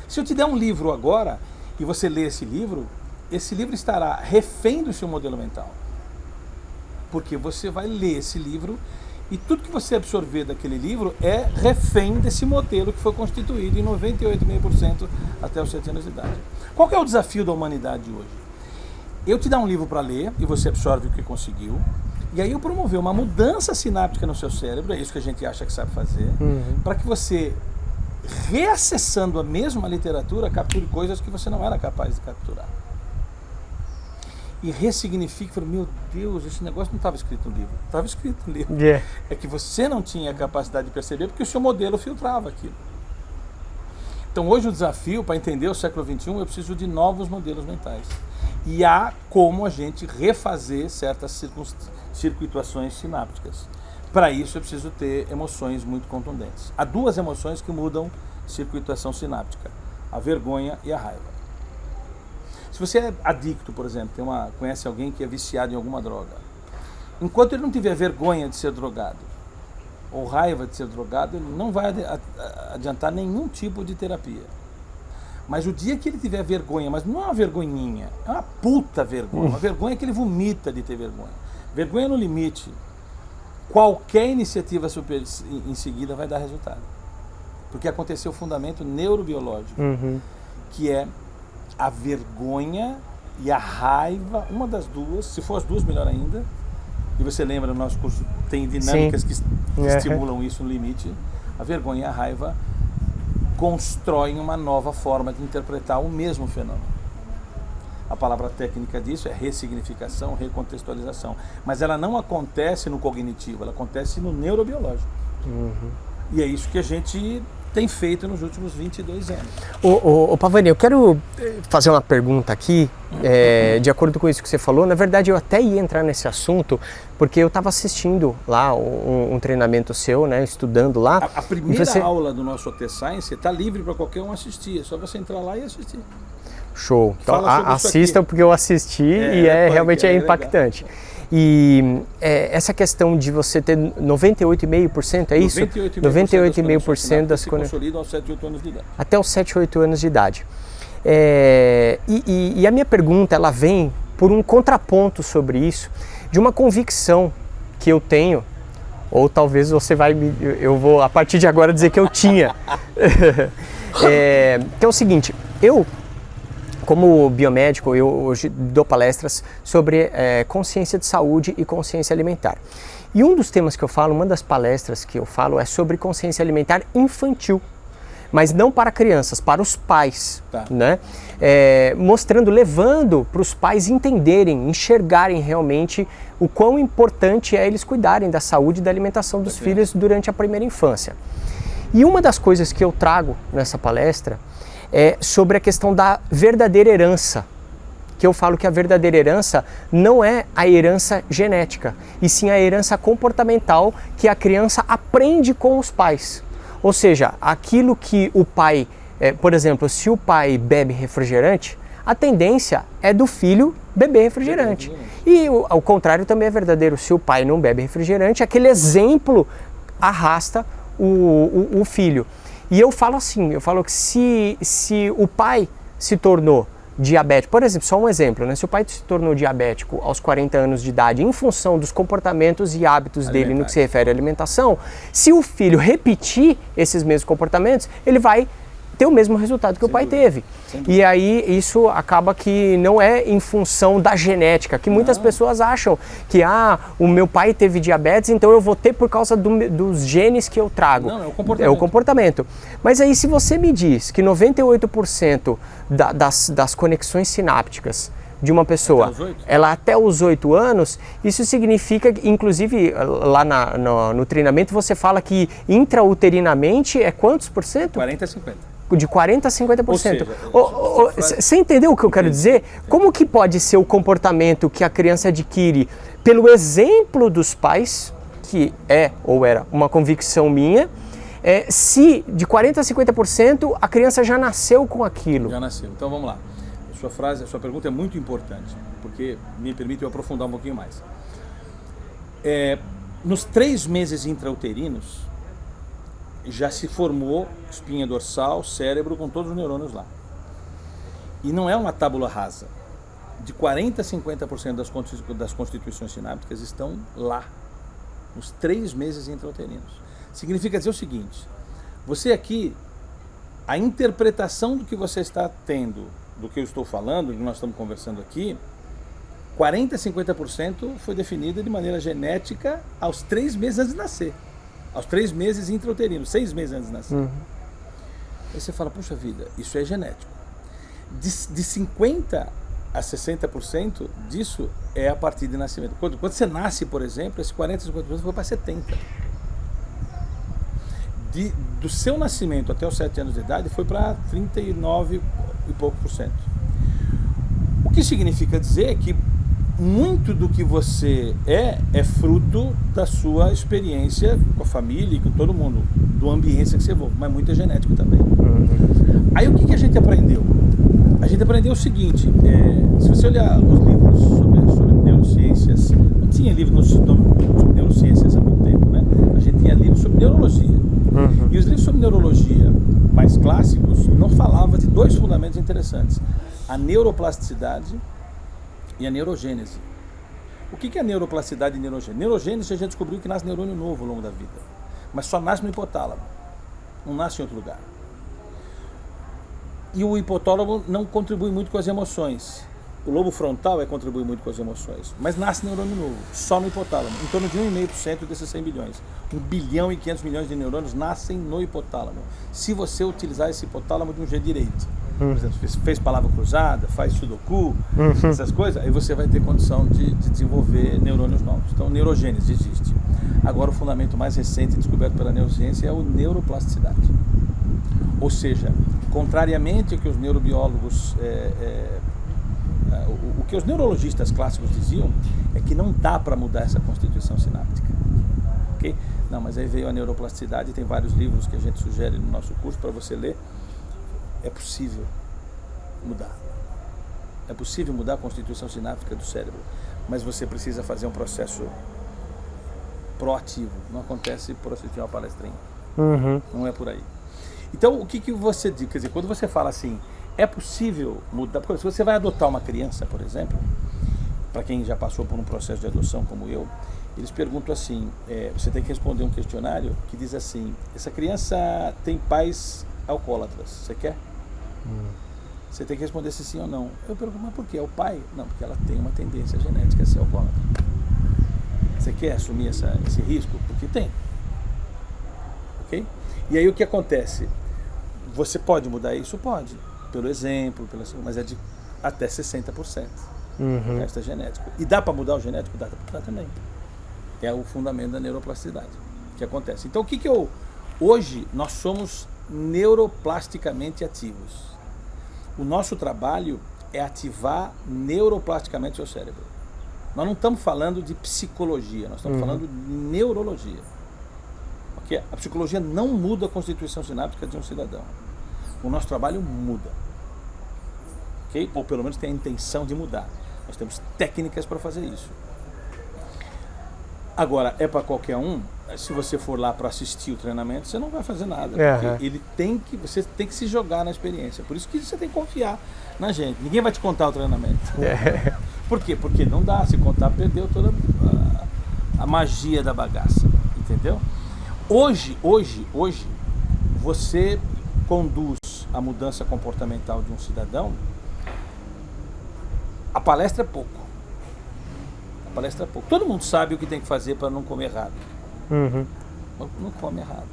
Speaker 2: Se eu te der um livro agora e você ler esse livro estará refém do seu modelo mental. Porque você vai ler esse livro e tudo que você absorver daquele livro é refém desse modelo que foi constituído em 98,5% até os 7 anos de idade. Qual que é o desafio da humanidade hoje? Eu te dar um livro para ler e você absorve o que conseguiu. E aí eu promover uma mudança sináptica no seu cérebro, é isso que a gente acha que sabe fazer, para que você, reacessando a mesma literatura, capture coisas que você não era capaz de capturar. E ressignifique, meu Deus, esse negócio não estava escrito no livro. Estava escrito no livro. É que você não tinha a capacidade de perceber porque o seu modelo filtrava aquilo. Então hoje o desafio para entender o século XXI, eu preciso de novos modelos mentais. E há como a gente refazer certas circuitações sinápticas. Para isso eu preciso ter emoções muito contundentes. Há 2 emoções que mudam circuitação sináptica: a vergonha e a raiva. Se você é adicto, por exemplo, conhece alguém que é viciado em alguma droga, enquanto ele não tiver vergonha de ser drogado ou raiva de ser drogado, ele não vai adiantar nenhum tipo de terapia. Mas o dia que ele tiver vergonha, mas não é uma vergonhinha, é uma puta vergonha, uma vergonha que ele vomita de ter vergonha. Vergonha no limite. Qualquer iniciativa em seguida vai dar resultado. Porque aconteceu o fundamento neurobiológico, que é a vergonha e a raiva, uma das duas, se for as duas, melhor ainda. E você lembra, no nosso curso tem dinâmicas que estimulam isso no limite. A vergonha e a raiva constroem uma nova forma de interpretar o mesmo fenômeno. A palavra técnica disso é ressignificação, recontextualização. Mas ela não acontece no cognitivo, ela acontece no neurobiológico. E é isso que a gente tem feito nos últimos 22 anos.
Speaker 1: Ô Pavani, eu quero fazer uma pergunta aqui, de acordo com isso que você falou. Na verdade, eu até ia entrar nesse assunto, porque eu estava assistindo lá um treinamento seu, né, estudando lá.
Speaker 2: A primeira aula do nosso OT Science está livre para qualquer um assistir, é só você entrar lá e assistir.
Speaker 1: Show. Então assistam, porque eu assisti e realmente é impactante. Legal. E essa questão de você ter 98,5%, é isso? 98,5% das conexões
Speaker 2: se consolidam aos 7, 8 anos de idade.
Speaker 1: Até os 7, 8 anos de idade. E a minha pergunta, ela vem por um contraponto sobre isso, de uma convicção que eu tenho, ou talvez você eu vou a partir de agora dizer que eu tinha. Que é o seguinte, como biomédico, eu hoje dou palestras sobre consciência de saúde e consciência alimentar. E um dos temas que eu falo, uma das palestras que eu falo é sobre consciência alimentar infantil, mas não para crianças, para os pais, né? Levando para os pais entenderem, enxergarem realmente o quão importante é eles cuidarem da saúde e da alimentação dos filhos durante a primeira infância. E uma das coisas que eu trago nessa palestra é sobre a questão da verdadeira herança, que eu falo que a verdadeira herança não é a herança genética, e sim a herança comportamental que a criança aprende com os pais. Ou seja, aquilo que o pai, por exemplo, se o pai bebe refrigerante, a tendência é do filho beber refrigerante. E ao contrário também é verdadeiro, se o pai não bebe refrigerante, aquele exemplo arrasta o filho. E eu falo assim, que se o pai se tornou diabético, por exemplo, só um exemplo, né? Se o pai se tornou diabético aos 40 anos de idade em função dos comportamentos e hábitos dele no que se refere à alimentação, se o filho repetir esses mesmos comportamentos, ele vai ter o mesmo resultado que o pai teve. E aí isso acaba que não é em função da genética, que muitas pessoas acham que o meu pai teve diabetes, então eu vou ter por causa dos genes que eu trago.
Speaker 2: Não, é o comportamento.
Speaker 1: É o comportamento. Mas aí se você me diz que 98% das conexões sinápticas de uma pessoa, ela até os 8 anos, isso significa, inclusive lá no treinamento você fala que intrauterinamente é quantos por cento?
Speaker 2: 40 a 50%.
Speaker 1: De 40% a 50%. Você entendeu o que eu quero dizer? Como que pode ser o comportamento que a criança adquire pelo exemplo dos pais, que ou era uma convicção minha, se de 40% a 50% a criança já nasceu com aquilo?
Speaker 2: Já nasceu. Então vamos lá. A sua pergunta é muito importante, porque me permite eu aprofundar um pouquinho mais. Nos 3 meses intrauterinos, já se formou espinha dorsal, cérebro, com todos os neurônios lá. E não é uma tábula rasa. De 40% a 50% das constituições sinápticas estão lá, nos 3 meses intrauterinos. Significa dizer o seguinte, você aqui, a interpretação do que você está tendo, do que eu estou falando, do que nós estamos conversando aqui, 40% a 50% foi definida de maneira genética aos 3 meses antes de nascer. Aos 3 meses intrauterinos, 6 meses antes de nascer. Aí você fala, puxa vida, isso é genético. De 50% a 60% disso é a partir de nascimento. Quando você nasce, por exemplo, esse 40% a 50% foi para 70%. Do seu nascimento até os 7 anos de idade foi para 39 e pouco por cento. O que significa dizer que muito do que você é fruto da sua experiência com a família e com todo mundo, do ambiente que você envolve, mas muito é genético também. Aí o que a gente aprendeu? A gente aprendeu o seguinte, se você olhar os livros sobre neurociências, não tinha livro sobre neurociências há muito tempo, né? A gente tinha livros sobre neurologia. E os livros sobre neurologia mais clássicos não falavam de 2 fundamentos interessantes, a neuroplasticidade e a neurogênese. O que é a neuroplasticidade e neurogênese? Neurogênese a gente descobriu que nasce neurônio novo ao longo da vida, mas só nasce no hipotálamo, não nasce em outro lugar. E o hipotálamo não contribui muito com as emoções. o lobo frontal contribui muito com as emoções, mas nasce neurônio novo, só no hipotálamo. Em torno de 1,5% desses 100 bilhões. 1 bilhão e 500 milhões de neurônios nascem no hipotálamo. Se você utilizar esse hipotálamo de um jeito direito. Por exemplo, fez palavra cruzada, faz sudoku, essas coisas, aí você vai ter condição de desenvolver neurônios novos. Então, neurogênese existe. Agora, o fundamento mais recente descoberto pela neurociência é a neuroplasticidade. Ou seja, contrariamente ao que os neurobiólogos, o que os neurologistas clássicos diziam, é que não dá para mudar essa constituição sináptica. Okay? Não, mas aí veio a neuroplasticidade, tem vários livros que a gente sugere no nosso curso para você ler. É possível mudar. É possível mudar a constituição sináptica do cérebro, mas você precisa fazer um processo proativo. Não acontece por assistir uma palestrinha. Não é por aí. Então, o que você diz? Quer dizer, quando você fala assim, é possível mudar? Porque se você vai adotar uma criança, por exemplo, para quem já passou por um processo de adoção como eu, eles perguntam assim, você tem que responder um questionário que diz assim, essa criança tem pais alcoólatras, você quer? Você tem que responder se sim ou não. Eu pergunto, mas por que? É o pai? Não, porque ela tem uma tendência genética a ser alcoólatra. Você quer assumir esse risco? Porque tem. Ok? E aí o que acontece? Você pode mudar isso? Pode. Pelo exemplo, mas é de até 60%. O resto é genético. E dá para mudar o genético? Dá para mudar também. É o fundamento da neuroplasticidade que acontece. Então hoje nós somos neuroplasticamente ativos. O nosso trabalho é ativar neuroplasticamente o seu cérebro. Nós não estamos falando de psicologia, nós estamos falando de neurologia. Okay? A psicologia não muda a constituição sináptica de um cidadão. O nosso trabalho muda. Okay? Ou pelo menos tem a intenção de mudar. Nós temos técnicas para fazer isso. Agora, é para qualquer um. Se você for lá para assistir o treinamento, você não vai fazer nada. Porque você tem que se jogar na experiência. Por isso que você tem que confiar na gente. Ninguém vai te contar o treinamento. Por quê? Porque não dá. Se contar, perdeu toda a magia da bagaça. Entendeu? Hoje, você conduz a mudança comportamental de um cidadão. A palestra é pouco. Todo mundo sabe o que tem que fazer para não comer errado. Não come errado.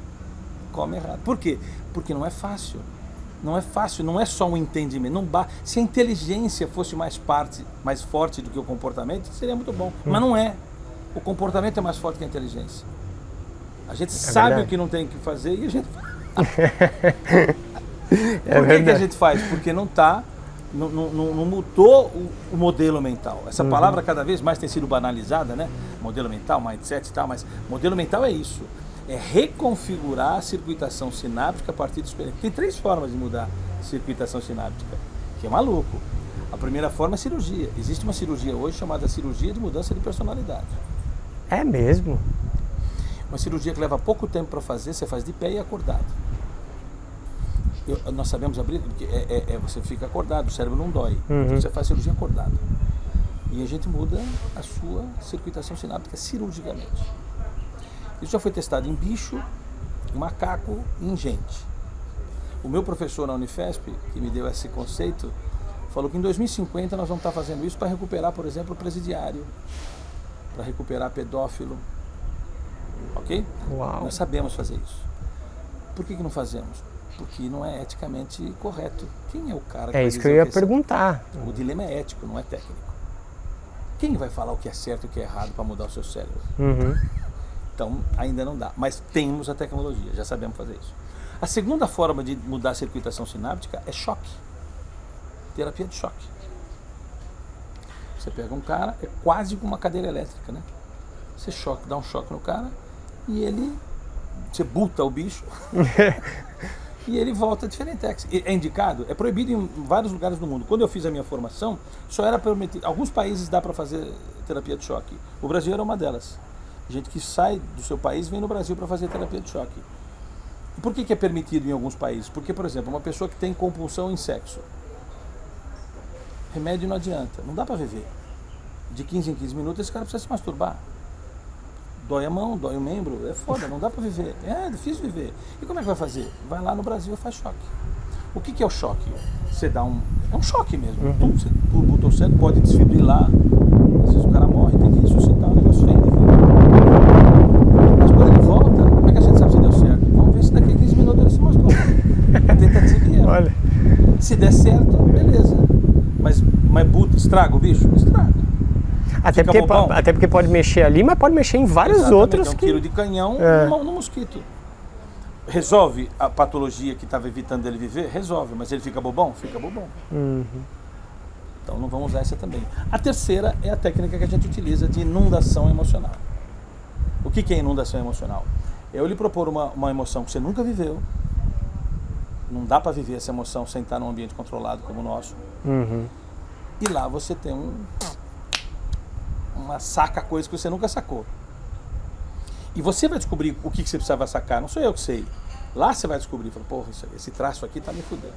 Speaker 2: Come errado. Por quê? Porque não é fácil. Não é fácil, não é só um entendimento. Se a inteligência fosse mais forte do que o comportamento, seria muito bom. Mas não é. O comportamento é mais forte que a inteligência. A gente sabe verdade. O que não tem que fazer e a gente Por que a gente faz? Porque não mudou o modelo mental. Essa palavra cada vez mais tem sido banalizada, né? Modelo mental, mindset e tal, mas modelo mental é isso. É reconfigurar a circuitação sináptica a partir do experiência. Tem 3 formas de mudar a circuitação sináptica, que é maluco. A primeira forma é cirurgia. Existe uma cirurgia hoje chamada cirurgia de mudança de personalidade.
Speaker 1: É mesmo?
Speaker 2: Uma cirurgia que leva pouco tempo para fazer, você faz de pé e acordado. Nós sabemos abrir, porque você fica acordado, o cérebro não dói. Você faz cirurgia acordado. E a gente muda a sua circuitação sináptica cirurgicamente. Isso já foi testado em bicho, em macaco e em gente. O meu professor na Unifesp, que me deu esse conceito, falou que em 2050 nós vamos estar fazendo isso para recuperar, por exemplo, o presidiário, para recuperar pedófilo. Ok?
Speaker 1: Uau.
Speaker 2: Nós sabemos fazer isso. Por que não fazemos? Porque não é eticamente correto. Quem é o cara que vai
Speaker 1: dizer isso que eu ia perguntar.
Speaker 2: O dilema é ético, não é técnico. Quem vai falar o que é certo e o que é errado para mudar o seu cérebro? Então, ainda não dá. Mas temos a tecnologia, já sabemos fazer isso. A segunda forma de mudar a circuitação sináptica é choque. Terapia de choque. Você pega um cara, é quase como uma cadeira elétrica, né? Você dá um choque no cara e você buta o bicho e ele volta diferente. É indicado? É proibido em vários lugares do mundo. Quando eu fiz a minha formação, só era permitido. Alguns países dá para fazer terapia de choque. O Brasil era uma delas. Gente que sai do seu país vem no Brasil para fazer terapia de choque. E por que é permitido em alguns países? Porque, por exemplo, uma pessoa que tem compulsão em sexo, remédio não adianta, não dá para viver. De 15 em 15 minutos esse cara precisa se masturbar. Dói a mão, dói o membro, é foda, não dá para viver. É difícil viver. E como é que vai fazer? Vai lá no Brasil e faz choque. O que é o choque? Você dá é um choque mesmo. Você bota sangue, pode desfibrilar, às vezes o cara morre, tem que ressuscitar, um negócio feio. Mas quando ele volta, como é que a gente sabe se deu certo? Vamos ver se daqui a 15 minutos ele se mostrou. Tentativa e erro.
Speaker 1: Olha.
Speaker 2: Se der certo, beleza. Mas estraga o bicho? Estraga.
Speaker 1: Até porque pode mexer ali, mas pode mexer em vários
Speaker 2: Exatamente,
Speaker 1: outros.
Speaker 2: É um tiro de canhão no mosquito. Resolve a patologia que estava evitando ele viver? Resolve, mas ele fica bobão? Fica bobão. Então não vamos usar essa também. A terceira é a técnica que a gente utiliza de inundação emocional. O que é inundação emocional? Eu lhe propor uma emoção que você nunca viveu. Não dá para viver essa emoção sem estar num ambiente controlado como o nosso. E lá você tem uma coisa que você nunca sacou. E você vai descobrir o que você precisava sacar. Não sou eu que sei. Lá você vai descobrir. Fala, porra, esse traço aqui tá me fudendo.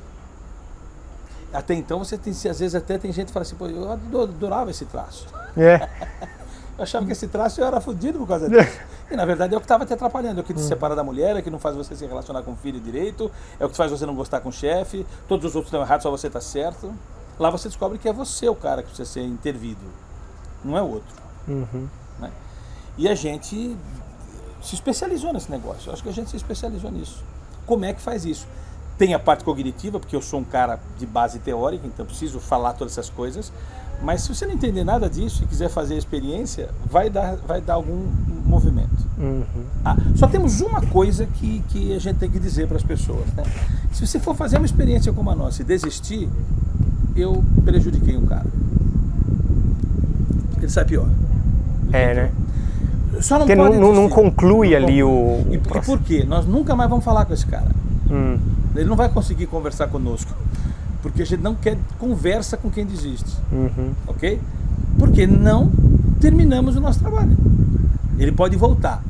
Speaker 2: Até então você tem, às vezes até tem gente que fala assim, pô, eu adorava esse traço. Eu achava que esse traço eu era fudido por causa disso. E na verdade é o que estava te atrapalhando. É o que te separa da mulher, é o que não faz você se relacionar com o filho direito, é o que faz você não gostar com o chefe, todos os outros estão errados, só você está certo. Lá você descobre que é você o cara que precisa ser intervido, não é o outro. Né? E a gente se especializou nesse negócio. Eu acho que a gente se especializou nisso. Como é que faz isso? Tem a parte cognitiva, porque eu sou um cara de base teórica, então preciso falar todas essas coisas. Mas se você não entender nada disso e quiser fazer a experiência, vai dar algum movimento. Só temos uma coisa que a gente tem que dizer para as pessoas. Né? Se você for fazer uma experiência como a nossa e desistir, eu prejudiquei um cara. Ele sai pior.
Speaker 1: Né?
Speaker 2: Só não
Speaker 1: porque
Speaker 2: pode
Speaker 1: não conclui ali o...
Speaker 2: E por quê? Nós nunca mais vamos falar com esse cara. Ele não vai conseguir conversar conosco. Porque a gente não quer conversa com quem desiste. Ok? Porque não terminamos o nosso trabalho. Ele pode voltar.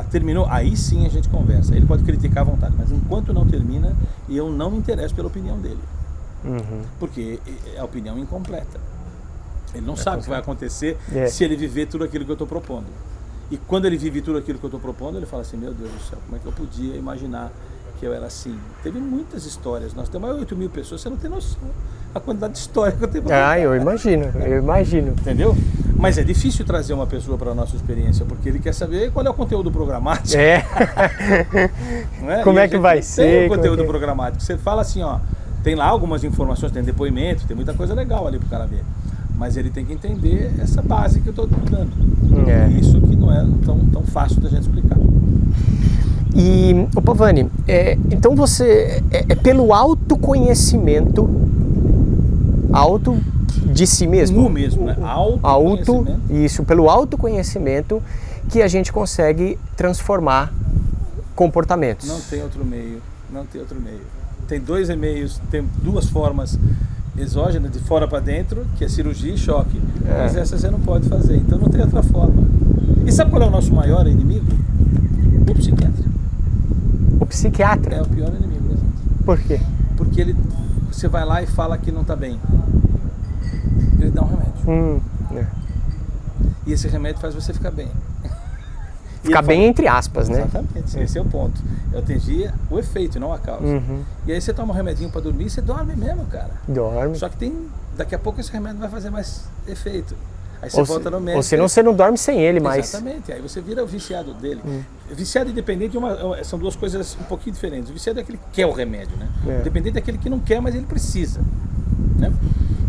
Speaker 2: Terminou, aí sim a gente conversa. Ele pode criticar à vontade, mas enquanto não termina, eu não me interesso pela opinião dele. Porque é a opinião incompleta. Ele não sabe o que vai acontecer se ele viver tudo aquilo que eu estou propondo. E quando ele vive tudo aquilo que eu estou propondo, ele fala assim, meu Deus do céu, como é que eu podia imaginar que eu era assim? Teve muitas histórias, nós temos mais de 8 mil pessoas, você não tem noção a quantidade de história que eu tenho para contar.
Speaker 1: Eu imagino.
Speaker 2: Entendeu? Mas é difícil trazer uma pessoa para a nossa experiência, porque ele quer saber qual é o conteúdo programático. Não é?
Speaker 1: Como é que vai ser?
Speaker 2: Tem o conteúdo programático. Você fala assim, ó, tem lá algumas informações, tem depoimento, tem muita coisa legal ali para o cara ver. Mas ele tem que entender essa base que eu estou dando. Isso que não é tão fácil da gente explicar.
Speaker 1: E, Pavani, então você, pelo autoconhecimento, de si mesmo?
Speaker 2: Mesmo, né?
Speaker 1: Isso, pelo autoconhecimento que a gente consegue transformar comportamentos.
Speaker 2: Não tem outro meio. Tem 2 e-mails, tem 2 formas exógenas, de fora para dentro, que é cirurgia e choque. Mas essa você não pode fazer, então não tem outra forma. E sabe qual é o nosso maior inimigo? O psiquiatra.
Speaker 1: O psiquiatra?
Speaker 2: É o pior inimigo da gente.
Speaker 1: Por quê?
Speaker 2: Porque você vai lá e fala que não está bem. Ele dá um remédio. E esse remédio faz você ficar bem.
Speaker 1: Ficar bem entre aspas, né?
Speaker 2: Exatamente, esse é o ponto. Eu atingi o efeito, não a causa. E aí você toma um remedinho para dormir e você dorme mesmo, cara.
Speaker 1: Dorme.
Speaker 2: Só que daqui a pouco esse remédio não vai fazer mais efeito. Aí você volta no médico.
Speaker 1: Ou senão você não dorme sem ele mais.
Speaker 2: Exatamente, aí você vira o viciado dele. Viciado e dependente são 2 coisas um pouquinho diferentes. O viciado é aquele que quer o remédio, né? O dependente é aquele que não quer, mas ele precisa. Né?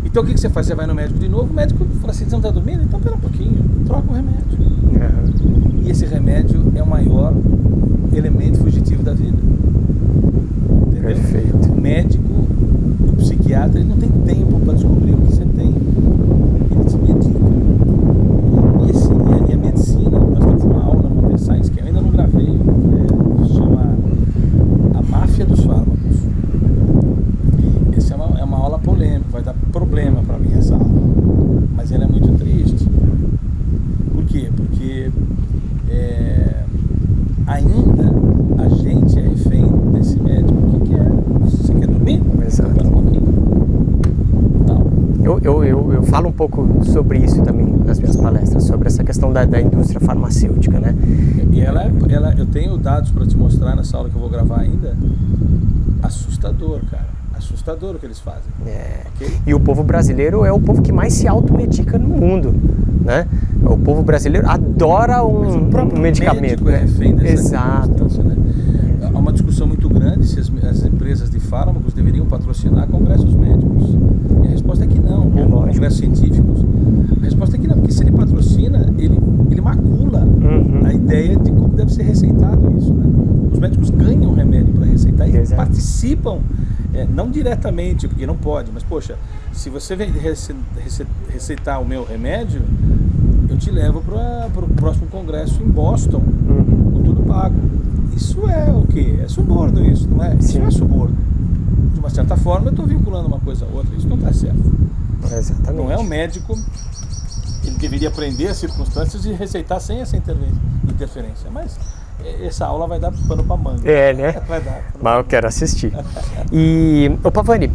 Speaker 2: Então o que você faz? Você vai no médico de novo, o médico fala assim, você não está dormindo? Então pera um pouquinho, troca o remédio. E esse remédio é o maior elemento fugitivo da vida. Entendeu?
Speaker 1: Perfeito.
Speaker 2: O médico, o psiquiatra, ele não tem tempo para descobrir o que você tem. Ele te medica. E a medicina, nós temos uma aula no Mountain Science que eu ainda não gravei, chama A Máfia dos Fármacos. Essa é uma aula polêmica, vai dar problema para mim essa aula. Mas ela é muito triste. Por quê? Porque ainda a gente é refém desse médico que quer. Você quer dormir?
Speaker 1: Exato.
Speaker 2: Espera um pouquinho.
Speaker 1: Eu falo um pouco sobre isso também nas minhas palestras, sobre essa questão da indústria farmacêutica, né?
Speaker 2: E eu tenho dados para te mostrar nessa aula que eu vou gravar ainda. Assustador, cara. assustador o que eles fazem. Okay?
Speaker 1: E o povo brasileiro é o povo que mais se automedica no mundo, né? O povo brasileiro adora um medicamento.
Speaker 2: É refém dessa
Speaker 1: Exato.
Speaker 2: Né? Há uma discussão muito grande se as empresas de fármacos deveriam patrocinar congressos médicos. E a resposta é que não, ou congressos científicos. A resposta é que não, porque se ele patrocina, ele macula a ideia de como deve ser receitado isso. Né? Os médicos ganham remédio para receitar e participam, não diretamente, porque não pode, mas poxa, se você vem receitar o meu remédio, eu te levo para o próximo congresso em Boston, com tudo pago. Isso é o quê? É suborno isso, não é? Isso não é suborno. De uma certa forma eu estou vinculando uma coisa a outra, isso não está certo.
Speaker 1: Exatamente.
Speaker 2: Não é o médico, ele deveria aprender as circunstâncias e receitar sem essa interferência, mas essa aula vai dar pano para manga.
Speaker 1: Né?
Speaker 2: Vai dar.
Speaker 1: Mas eu quero assistir. E, Pavani,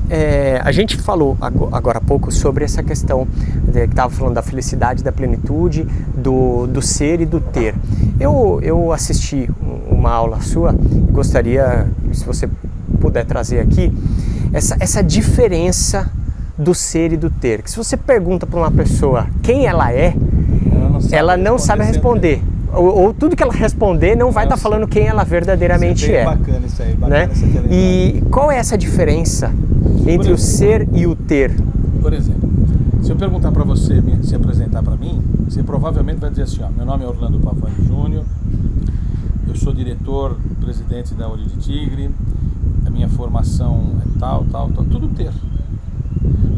Speaker 1: a gente falou agora há pouco sobre essa questão que estava falando da felicidade, da plenitude, do ser e do ter. Eu assisti uma aula sua e gostaria, se você puder trazer aqui, essa diferença do ser e do ter. Que se você pergunta para uma pessoa quem ela é, ela não sabe responder. Ou tudo que ela responder não vai estar falando quem ela verdadeiramente é.
Speaker 2: Bacana isso aí, bacana, né?
Speaker 1: E qual é essa diferença entre o ser e o ter?
Speaker 2: Por exemplo, se eu perguntar para você se apresentar para mim, você provavelmente vai dizer assim, ó, meu nome é Orlando Pavani Júnior, eu sou diretor, presidente da Olho de Tigre, a minha formação é tal, tudo ter.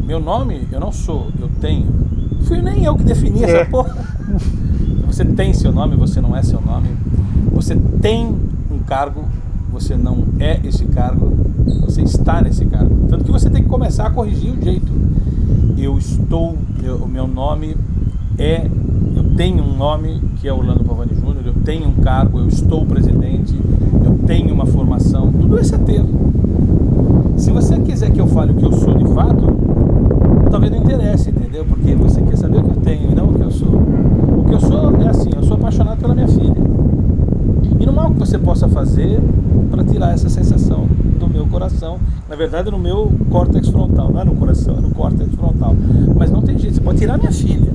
Speaker 2: Meu nome, eu não sou, eu tenho. Fui nem eu que defini essa porra. Você tem seu nome, você não é seu nome. Você tem um cargo, você não é esse cargo. Você está nesse cargo. Tanto que você tem que começar a corrigir o jeito. O meu nome é... Eu tenho um nome que é Orlando Pavani Júnior, eu tenho um cargo, eu estou presidente, eu tenho uma formação. Tudo isso é ter. Se você quiser que eu fale o que eu sou de fato, talvez não interesse, entendeu? Porque você quer saber o que eu tenho e não o que eu sou. O que eu sou é assim, eu sou apaixonado pela minha filha. E não há o que você possa fazer para tirar essa sensação do meu coração. Na verdade, no meu córtex frontal, não é no coração, é no córtex frontal. Mas não tem jeito, você pode tirar minha filha.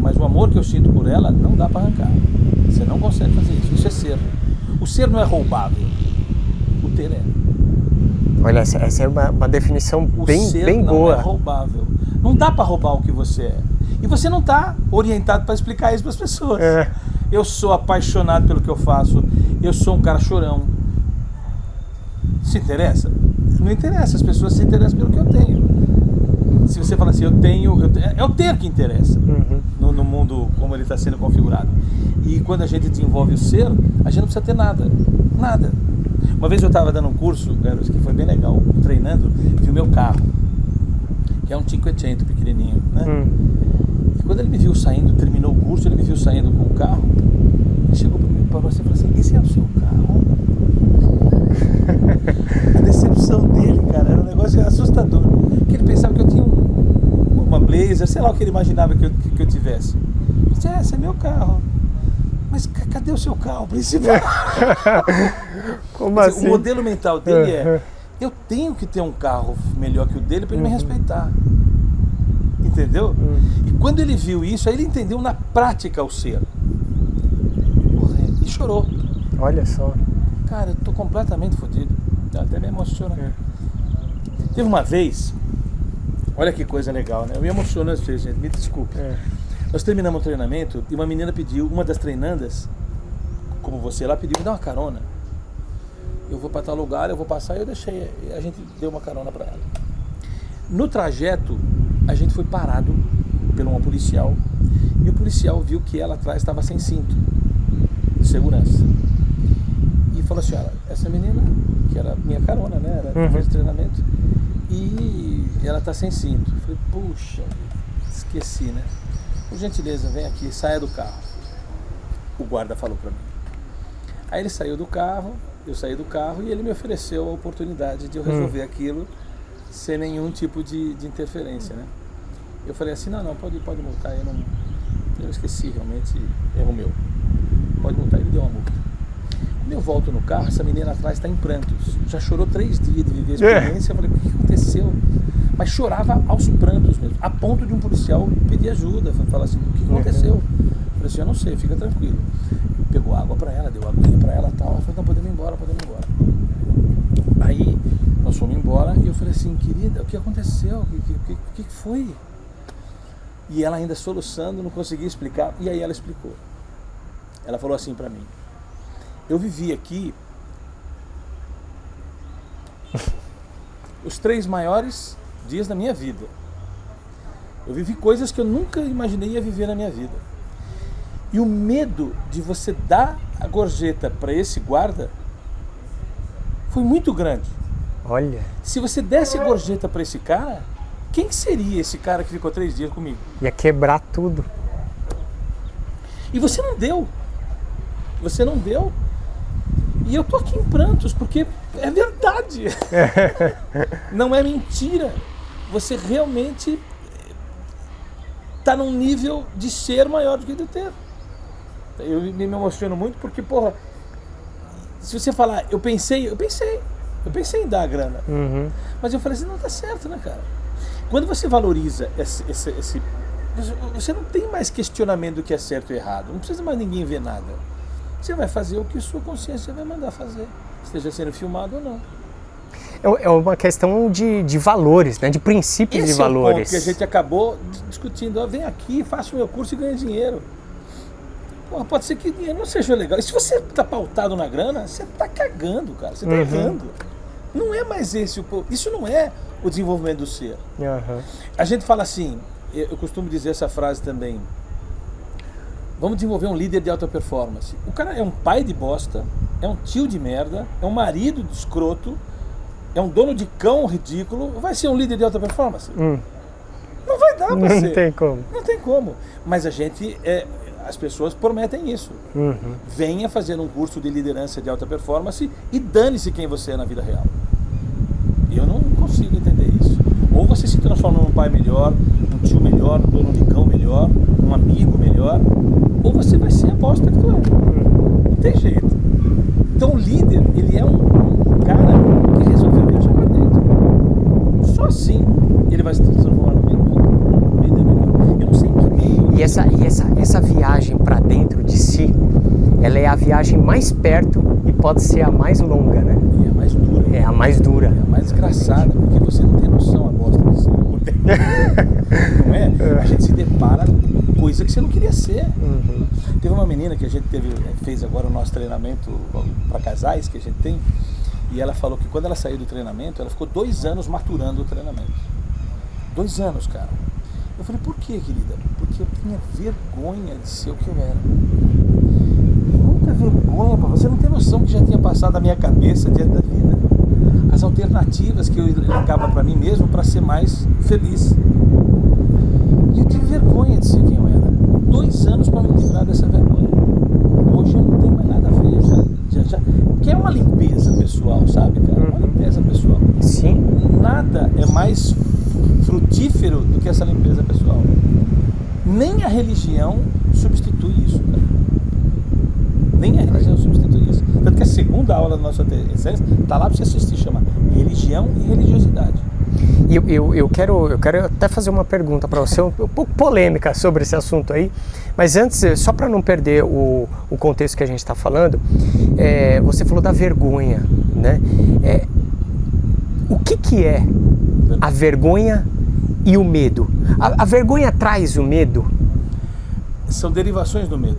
Speaker 2: Mas o amor que eu sinto por ela não dá para arrancar. Você não consegue fazer isso. Isso é ser. O ser não é roubável. O ter é.
Speaker 1: Olha, essa é uma definição bem boa.
Speaker 2: Não é roubável. Não dá para roubar o que você é. E você não está orientado para explicar isso para as pessoas. Eu sou apaixonado pelo que eu faço. Eu sou um cara chorão. Se interessa? Não interessa. As pessoas se interessam pelo que eu tenho. Se você fala assim, é o ter que interessa no mundo como ele está sendo configurado. E quando a gente desenvolve o ser, a gente não precisa ter nada. Nada. Uma vez eu estava dando um curso, que foi bem legal, treinando, vi o meu carro, que é um 500 pequenininho, né? E quando ele me viu saindo, terminou o curso, ele me viu saindo com o carro, ele chegou para você e falou assim, esse é o seu carro? A decepção dele, cara, era um negócio assustador, porque ele pensava que eu tinha uma Blazer, sei lá o que ele imaginava que eu tivesse. Eu disse, esse é meu carro. Mas cadê o seu carro principal?
Speaker 1: Como assim?
Speaker 2: O modelo mental dele é, eu tenho que ter um carro melhor que o dele para ele me respeitar. Entendeu? E quando ele viu isso, aí ele entendeu na prática o ser. E chorou.
Speaker 1: Olha só.
Speaker 2: Cara, eu tô completamente fodido. Até me emociona. Teve uma vez, olha que coisa legal, né? Eu me emociono às vezes, gente, me desculpe. Nós terminamos o treinamento e uma menina pediu, uma das treinandas, como você lá, pediu, me dá uma carona. Eu vou para tal lugar, eu vou passar e eu deixei, a gente deu uma carona para ela. No trajeto, a gente foi parado por uma policial e o policial viu que ela atrás estava sem cinto de segurança. E falou assim, olha, essa menina, que era minha carona, né, ela fez o treinamento, e ela tá sem cinto. Eu falei, puxa, esqueci, né? Por gentileza, vem aqui, saia do carro. O guarda falou para mim. Aí ele saiu do carro, eu saí do carro e ele me ofereceu a oportunidade de eu resolver aquilo sem nenhum tipo de interferência, né? Eu falei assim, não, pode multar, eu esqueci, realmente, erro meu. Pode multar, ele deu uma multa. Eu volto no carro, essa menina atrás está em prantos. Já chorou 3 dias de viver a experiência. Eu falei, o que aconteceu? Mas chorava aos prantos mesmo, a ponto de um policial pedir ajuda, falar assim, o que aconteceu? Eu falei assim, eu não sei, fica tranquilo. Pegou água para ela, deu aguinha para ela e tal. Ela falou, não, podemos ir embora, podemos ir embora. Aí nós fomos embora e eu falei assim, querida, o que aconteceu? O que foi? E ela ainda soluçando, não conseguia explicar. E aí ela explicou. Ela falou assim para mim, eu vivi aqui os 3 maiores dias da minha vida. Eu vivi coisas que eu nunca imaginei ia viver na minha vida. E o medo de você dar a gorjeta para esse guarda foi muito grande.
Speaker 1: Olha.
Speaker 2: Se você desse a gorjeta para esse cara, quem seria esse cara que ficou 3 dias comigo?
Speaker 1: Ia quebrar tudo.
Speaker 2: E você não deu. Você não deu. E eu tô aqui em prantos, porque é verdade. Não é mentira. Você realmente tá num nível de ser maior do que de ter. Eu me emociono muito porque, porra, se você falar, eu pensei em dar a grana. Mas eu falei assim, não tá certo, né, cara? Quando você valoriza esse você não tem mais questionamento do que é certo e errado. Não precisa mais ninguém ver nada. Você vai fazer o que sua consciência vai mandar fazer, esteja sendo filmado ou não.
Speaker 1: É uma questão de valores, né? De princípios
Speaker 2: Esse
Speaker 1: de valores.
Speaker 2: Esse é o ponto que a gente acabou discutindo. Vem aqui, faça o meu curso e ganhe dinheiro. Pô, pode ser que dinheiro não seja legal. E se você está pautado na grana, você está cagando, cara. Você está errando. Não é mais esse o ponto. Isso não é o desenvolvimento do ser. A gente fala assim, eu costumo dizer essa frase também. Vamos desenvolver um líder de alta performance. O cara é um pai de bosta, é um tio de merda, é um marido de escroto, é um dono de cão ridículo. Vai ser um líder de alta performance? Não vai dar pra ser.
Speaker 1: Não tem como.
Speaker 2: Não tem como. Mas a gente, as pessoas prometem isso. Venha fazer um curso de liderança de alta performance e dane-se quem você é na vida real. Eu não consigo entender isso. Ou você se transforma num pai melhor, um tio melhor, um dono de cão melhor, um amigo melhor, ou você vai ser a bosta que tu é. Não tem jeito. Então o líder, ele é um cara que resolveu viajar pra dentro. Só assim ele vai se transformar no líder melhor. Eu não sei em que meio.
Speaker 1: E essa viagem para dentro de si, ela é a viagem mais perto e pode ser a mais longa, né?
Speaker 2: E é a mais dura.
Speaker 1: É a mais dura.
Speaker 2: É a mais desgraçada, porque você não tem noção a bosta que você é por dentro. Não é? A gente se depara com coisa que você não queria ser. Teve uma menina que a gente fez agora o nosso treinamento para casais que a gente tem, e ela falou que quando ela saiu do treinamento, ela ficou 2 anos maturando o treinamento. 2 anos, cara. Eu falei, por quê, querida? Porque eu tinha vergonha de ser o que eu era. Muita vergonha, pô. Você não tem noção que já tinha passado na minha cabeça diante da vida. As alternativas que eu elencava para mim mesmo para ser mais feliz. E eu tive vergonha de ser quem eu era. 2 anos para me livrar dessa vergonha. Hoje eu não tenho mais nada a ver. Já. Que é uma limpeza pessoal, sabe, cara? Uma limpeza pessoal.
Speaker 1: Sim.
Speaker 2: Nada é mais frutífero do que essa limpeza pessoal. Nem a religião substitui isso, cara. Nem a religião substitui isso. Tanto que a segunda aula da nossa essência está lá para você assistir, chama Religião e Religiosidade.
Speaker 1: E eu quero até fazer uma pergunta para você, um pouco polêmica sobre esse assunto aí, mas antes, só para não perder o contexto que a gente está falando, você falou da vergonha, né? O que é a vergonha e o medo? A vergonha traz o medo?
Speaker 2: São derivações do medo.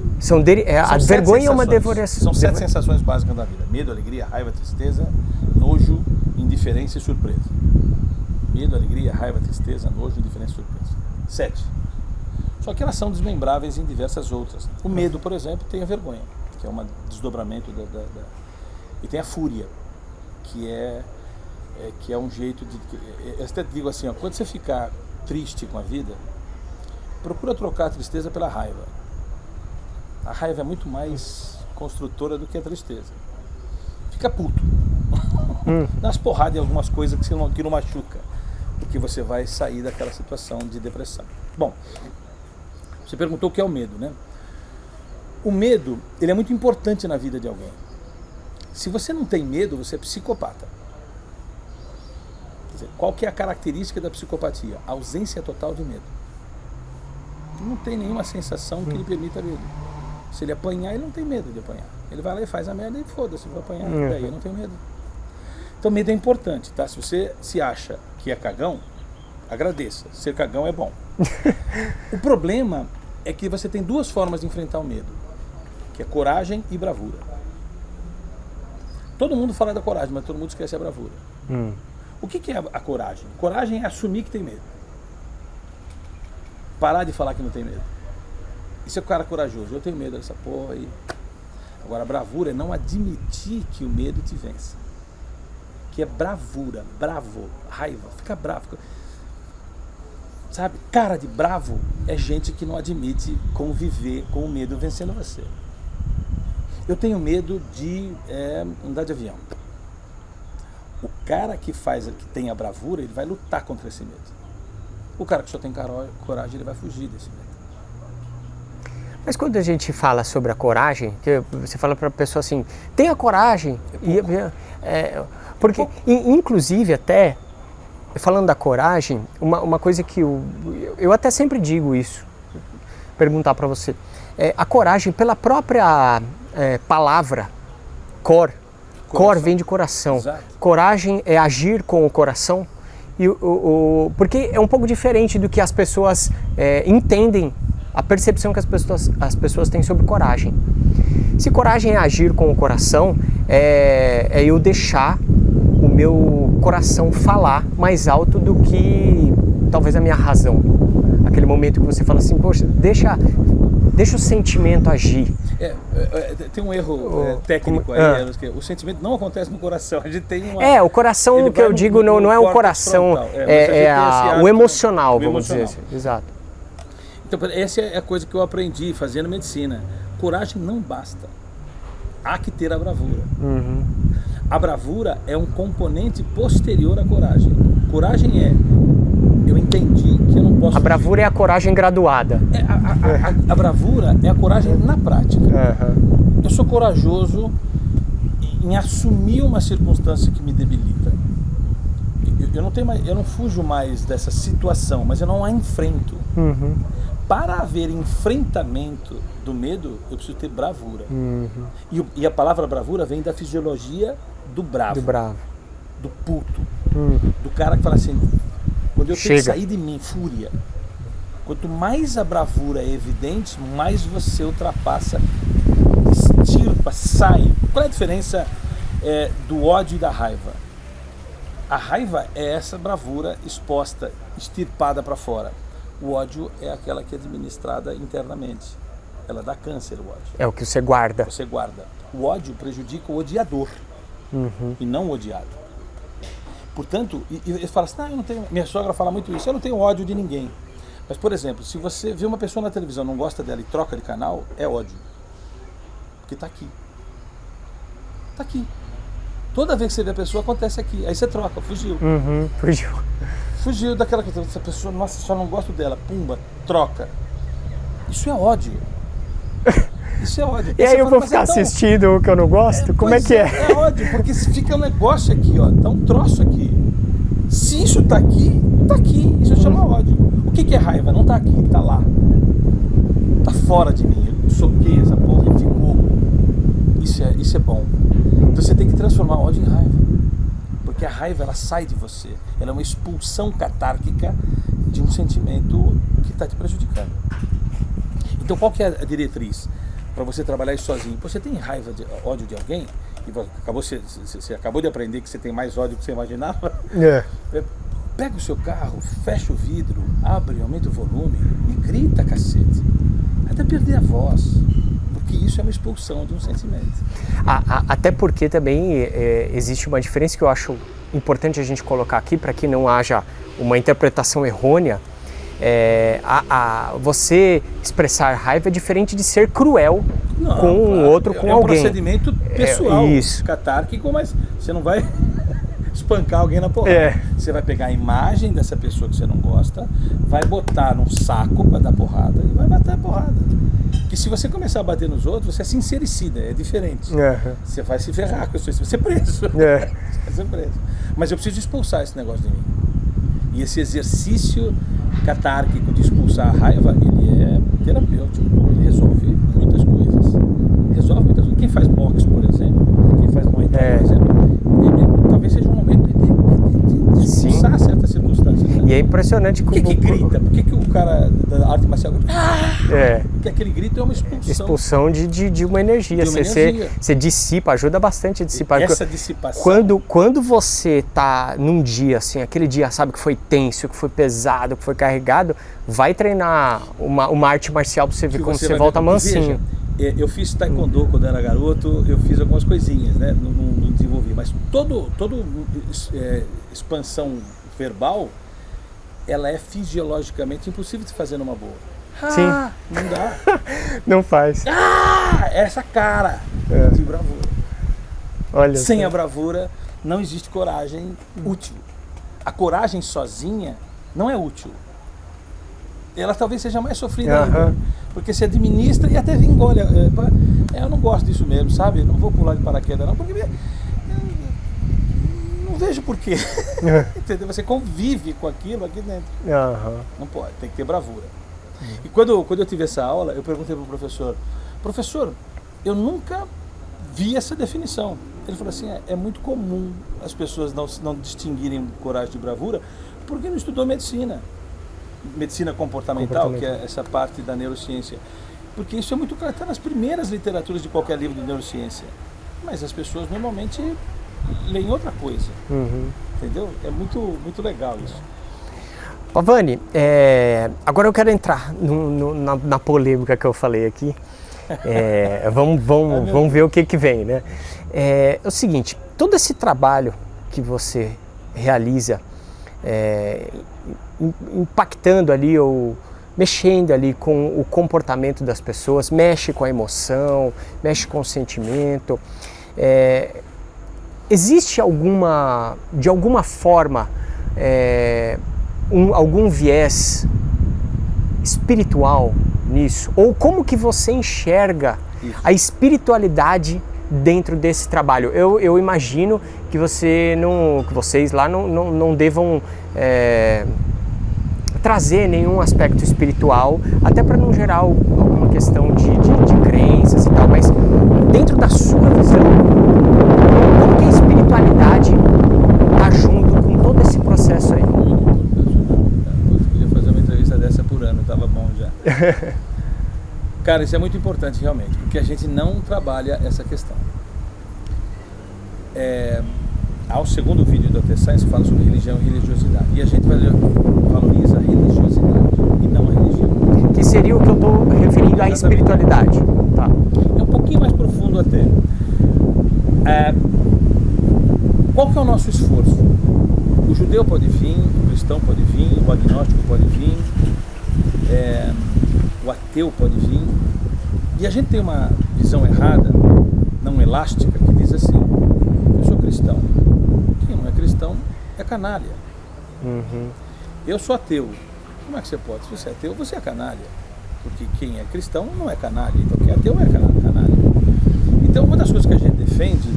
Speaker 1: A vergonha é uma devoração.
Speaker 2: São 7 sensações básicas da vida. Medo, alegria, raiva, tristeza, nojo, indiferença e surpresa. Medo, alegria, raiva, tristeza, nojo, indiferença e surpresa. 7. Só que elas são desmembráveis em diversas outras. O medo, por exemplo, tem a vergonha, que é um desdobramento e tem a fúria, que é um jeito de... Eu até digo assim, ó, quando você ficar triste com a vida, procura trocar a tristeza pela raiva. A raiva é muito mais construtora do que a tristeza. Fica puto. Dá umas porradas em algumas coisas que não machuca, porque você vai sair daquela situação de depressão. Bom, você perguntou o que é o medo, né? O medo, ele é muito importante na vida de alguém. Se você não tem medo, você é psicopata. Quer dizer, qual que é a característica da psicopatia? A ausência total de medo. Não tem nenhuma sensação que lhe permita medo. Se ele apanhar, ele não tem medo de apanhar. Ele vai lá e faz a merda e foda-se, vai apanhar, daí eu não tenho medo. Então medo é importante, tá? Se você se acha que é cagão, agradeça. Ser cagão é bom. O problema é que você tem duas formas de enfrentar o medo, que é coragem e bravura. Todo mundo fala da coragem, mas todo mundo esquece a bravura. O que é a coragem? Coragem é assumir que tem medo. Parar de falar que não tem medo. Isso é o cara corajoso. Eu tenho medo dessa porra aí. Agora, a bravura é não admitir que o medo te vence. Que é bravura, bravo, raiva, fica bravo. Sabe, cara de bravo é gente que não admite conviver com o medo vencendo você. Eu tenho medo de andar de avião. O cara que tem a bravura, ele vai lutar contra esse medo. O cara que só tem coragem, ele vai fugir desse medo.
Speaker 1: Mas quando a gente fala sobre a coragem, que você fala para a pessoa assim, tenha coragem. Porque, inclusive, até, falando da coragem, uma coisa que eu até sempre digo isso, perguntar para você, a coragem pela própria palavra, cor vem de coração. Exato. Coragem é agir com o coração, porque é um pouco diferente do que as pessoas entendem, a percepção que as pessoas têm sobre coragem. Se coragem é agir com o coração, é eu deixar o meu coração falar mais alto do que talvez a minha razão. Aquele momento que você fala assim, poxa, deixa o sentimento agir.
Speaker 2: Tem um erro técnico aí, o sentimento não acontece no coração. A gente tem uma...
Speaker 1: o coração que eu digo não é o coração, o emocional, vamos dizer assim. Exato.
Speaker 2: Então, essa é a coisa que eu aprendi fazendo medicina. Coragem não basta. Há que ter a bravura. A bravura é um componente posterior à coragem. Coragem eu entendi que eu não posso...
Speaker 1: A bravura é a coragem graduada.
Speaker 2: A bravura é a coragem na prática. Eu sou corajoso em assumir uma circunstância que me debilita. Eu não fujo mais dessa situação, mas eu não a enfrento. Para haver enfrentamento do medo, eu preciso ter bravura. E a palavra bravura vem da fisiologia do bravo. Do puto. Do cara que fala assim, quando eu tenho que sair de mim, fúria. Quanto mais a bravura é evidente, mais você ultrapassa, extirpa, sai. Qual é a diferença do ódio e da raiva? A raiva é essa bravura exposta, extirpada para fora. O ódio é aquela que é administrada internamente. Ela dá câncer, o ódio.
Speaker 1: É o que você guarda.
Speaker 2: Você guarda. O ódio prejudica o odiador e não o odiado. Portanto, e fala assim, eu não tenho... Minha sogra fala muito isso, eu não tenho ódio de ninguém. Mas, por exemplo, se você vê uma pessoa na televisão, não gosta dela e troca de canal, é ódio. Porque está aqui. Está aqui. Toda vez que você vê a pessoa, acontece aqui. Aí você troca, fugiu. Fugiu daquela coisa, essa pessoa, nossa, só não gosto dela, pumba, troca. Isso é ódio. Isso é ódio.
Speaker 1: E aí eu vou ficar assistindo o que eu não gosto? Como é que é?
Speaker 2: É ódio, porque fica um negócio aqui, ó, tá um troço aqui. Se isso tá aqui, isso chama ódio. O que é raiva? Não tá aqui, tá lá. Tá fora de mim, eu soquei essa porra e ficou. Isso é bom. Então você tem que transformar ódio em raiva. Porque a raiva, ela sai de você. Ela é uma expulsão catárquica de um sentimento que está te prejudicando. Então, qual que é a diretriz para você trabalhar isso sozinho? Você tem raiva, ódio de alguém? E você acabou de aprender que você tem mais ódio do que você imaginava? Pega o seu carro, fecha o vidro, abre, aumenta o volume e grita, cacete. Até perder a voz. Porque isso é uma expulsão de um sentimento.
Speaker 1: Até porque também existe uma diferença que eu acho importante a gente colocar aqui para que não haja uma interpretação errônea. Você expressar raiva é diferente de ser cruel com alguém.
Speaker 2: É um procedimento pessoal, catárquico, mas você não vai espancar alguém na porrada. Você vai pegar a imagem dessa pessoa que você não gosta, vai botar num saco para dar porrada e vai bater a porrada. Que se você começar a bater nos outros, você é sincericida, é diferente. Você vai se ferrar com isso, você vai ser preso. Você vai ser preso. Mas eu preciso expulsar esse negócio de mim. E esse exercício catárquico de expulsar a raiva, ele é terapêutico. Ele resolve muitas coisas. Resolve muitas coisas. Quem faz boxe, por exemplo, quem faz Muay Thai, por exemplo, talvez seja um momento de expulsar certas circunstâncias. Né?
Speaker 1: E é impressionante
Speaker 2: como... Por que grita? Por que o cara da arte marcial grita? Porque aquele grito é uma expulsão.
Speaker 1: Expulsão de uma energia. Você dissipa, ajuda bastante a dissipar.
Speaker 2: Essa dissipação...
Speaker 1: Quando você tá num dia, assim, aquele dia, sabe, que foi tenso, que foi pesado, que foi carregado, vai treinar uma arte marcial pra você ver como você volta mansinho.
Speaker 2: Veja, eu fiz taekwondo quando era garoto, eu fiz algumas coisinhas, né? Não desenvolvi, mas toda expansão verbal, ela é fisiologicamente impossível de fazer numa boa.
Speaker 1: Sim.
Speaker 2: Não dá.
Speaker 1: Não faz.
Speaker 2: Essa cara de bravura.
Speaker 1: Olha,
Speaker 2: sem a bravura não existe coragem útil. A coragem sozinha não é útil. Ela talvez seja mais sofrida ainda, porque se administra e até engole. Eu não gosto disso mesmo, sabe? Não vou pular de paraquedas não, porque não vejo porquê. Entendeu? Você convive com aquilo aqui dentro. Não pode, tem que ter bravura. E quando eu tive essa aula, eu perguntei para o professor, eu nunca vi essa definição. Ele falou assim, é muito comum as pessoas não distinguirem coragem de bravura porque não estudou medicina comportamental, que é essa parte da neurociência. Porque isso é muito claro, está nas primeiras literaturas de qualquer livro de neurociência. Mas as pessoas normalmente leem outra coisa. Entendeu? É muito, muito legal isso.
Speaker 1: Pavani, agora eu quero entrar na polêmica que eu falei aqui. Vamos ver o que vem, né? É o seguinte, todo esse trabalho que você realiza, impactando ali ou mexendo ali com o comportamento das pessoas, mexe com a emoção, mexe com o sentimento. Existe de alguma forma algum viés espiritual nisso? Ou como que você enxerga a espiritualidade dentro desse trabalho? Eu imagino que vocês lá não devam trazer nenhum aspecto espiritual, até para não gerar alguma questão de crenças e tal, mas dentro da sua visão, como que a espiritualidade está junto com todo esse processo aí?
Speaker 2: Eu podia fazer uma entrevista dessa por ano, tava bom já. Cara, isso é muito importante realmente, porque a gente não trabalha essa questão. Ao segundo vídeo do T Science fala sobre religião e religiosidade. E a gente valoriza a religiosidade e não a religião.
Speaker 1: Que seria o que eu estou referindo à espiritualidade. Tá.
Speaker 2: É um pouquinho mais profundo até. Qual que é o nosso esforço? O judeu pode vir, o cristão pode vir, o agnóstico pode vir, o ateu pode vir. E a gente tem uma visão errada, não elástica, que diz assim: eu sou cristão. Quem não é cristão é canalha. Eu sou ateu. Como é que você pode? Se você é ateu, você é canalha. Porque quem é cristão não é canalha. Então quem é ateu é canalha. Então uma das coisas que a gente defende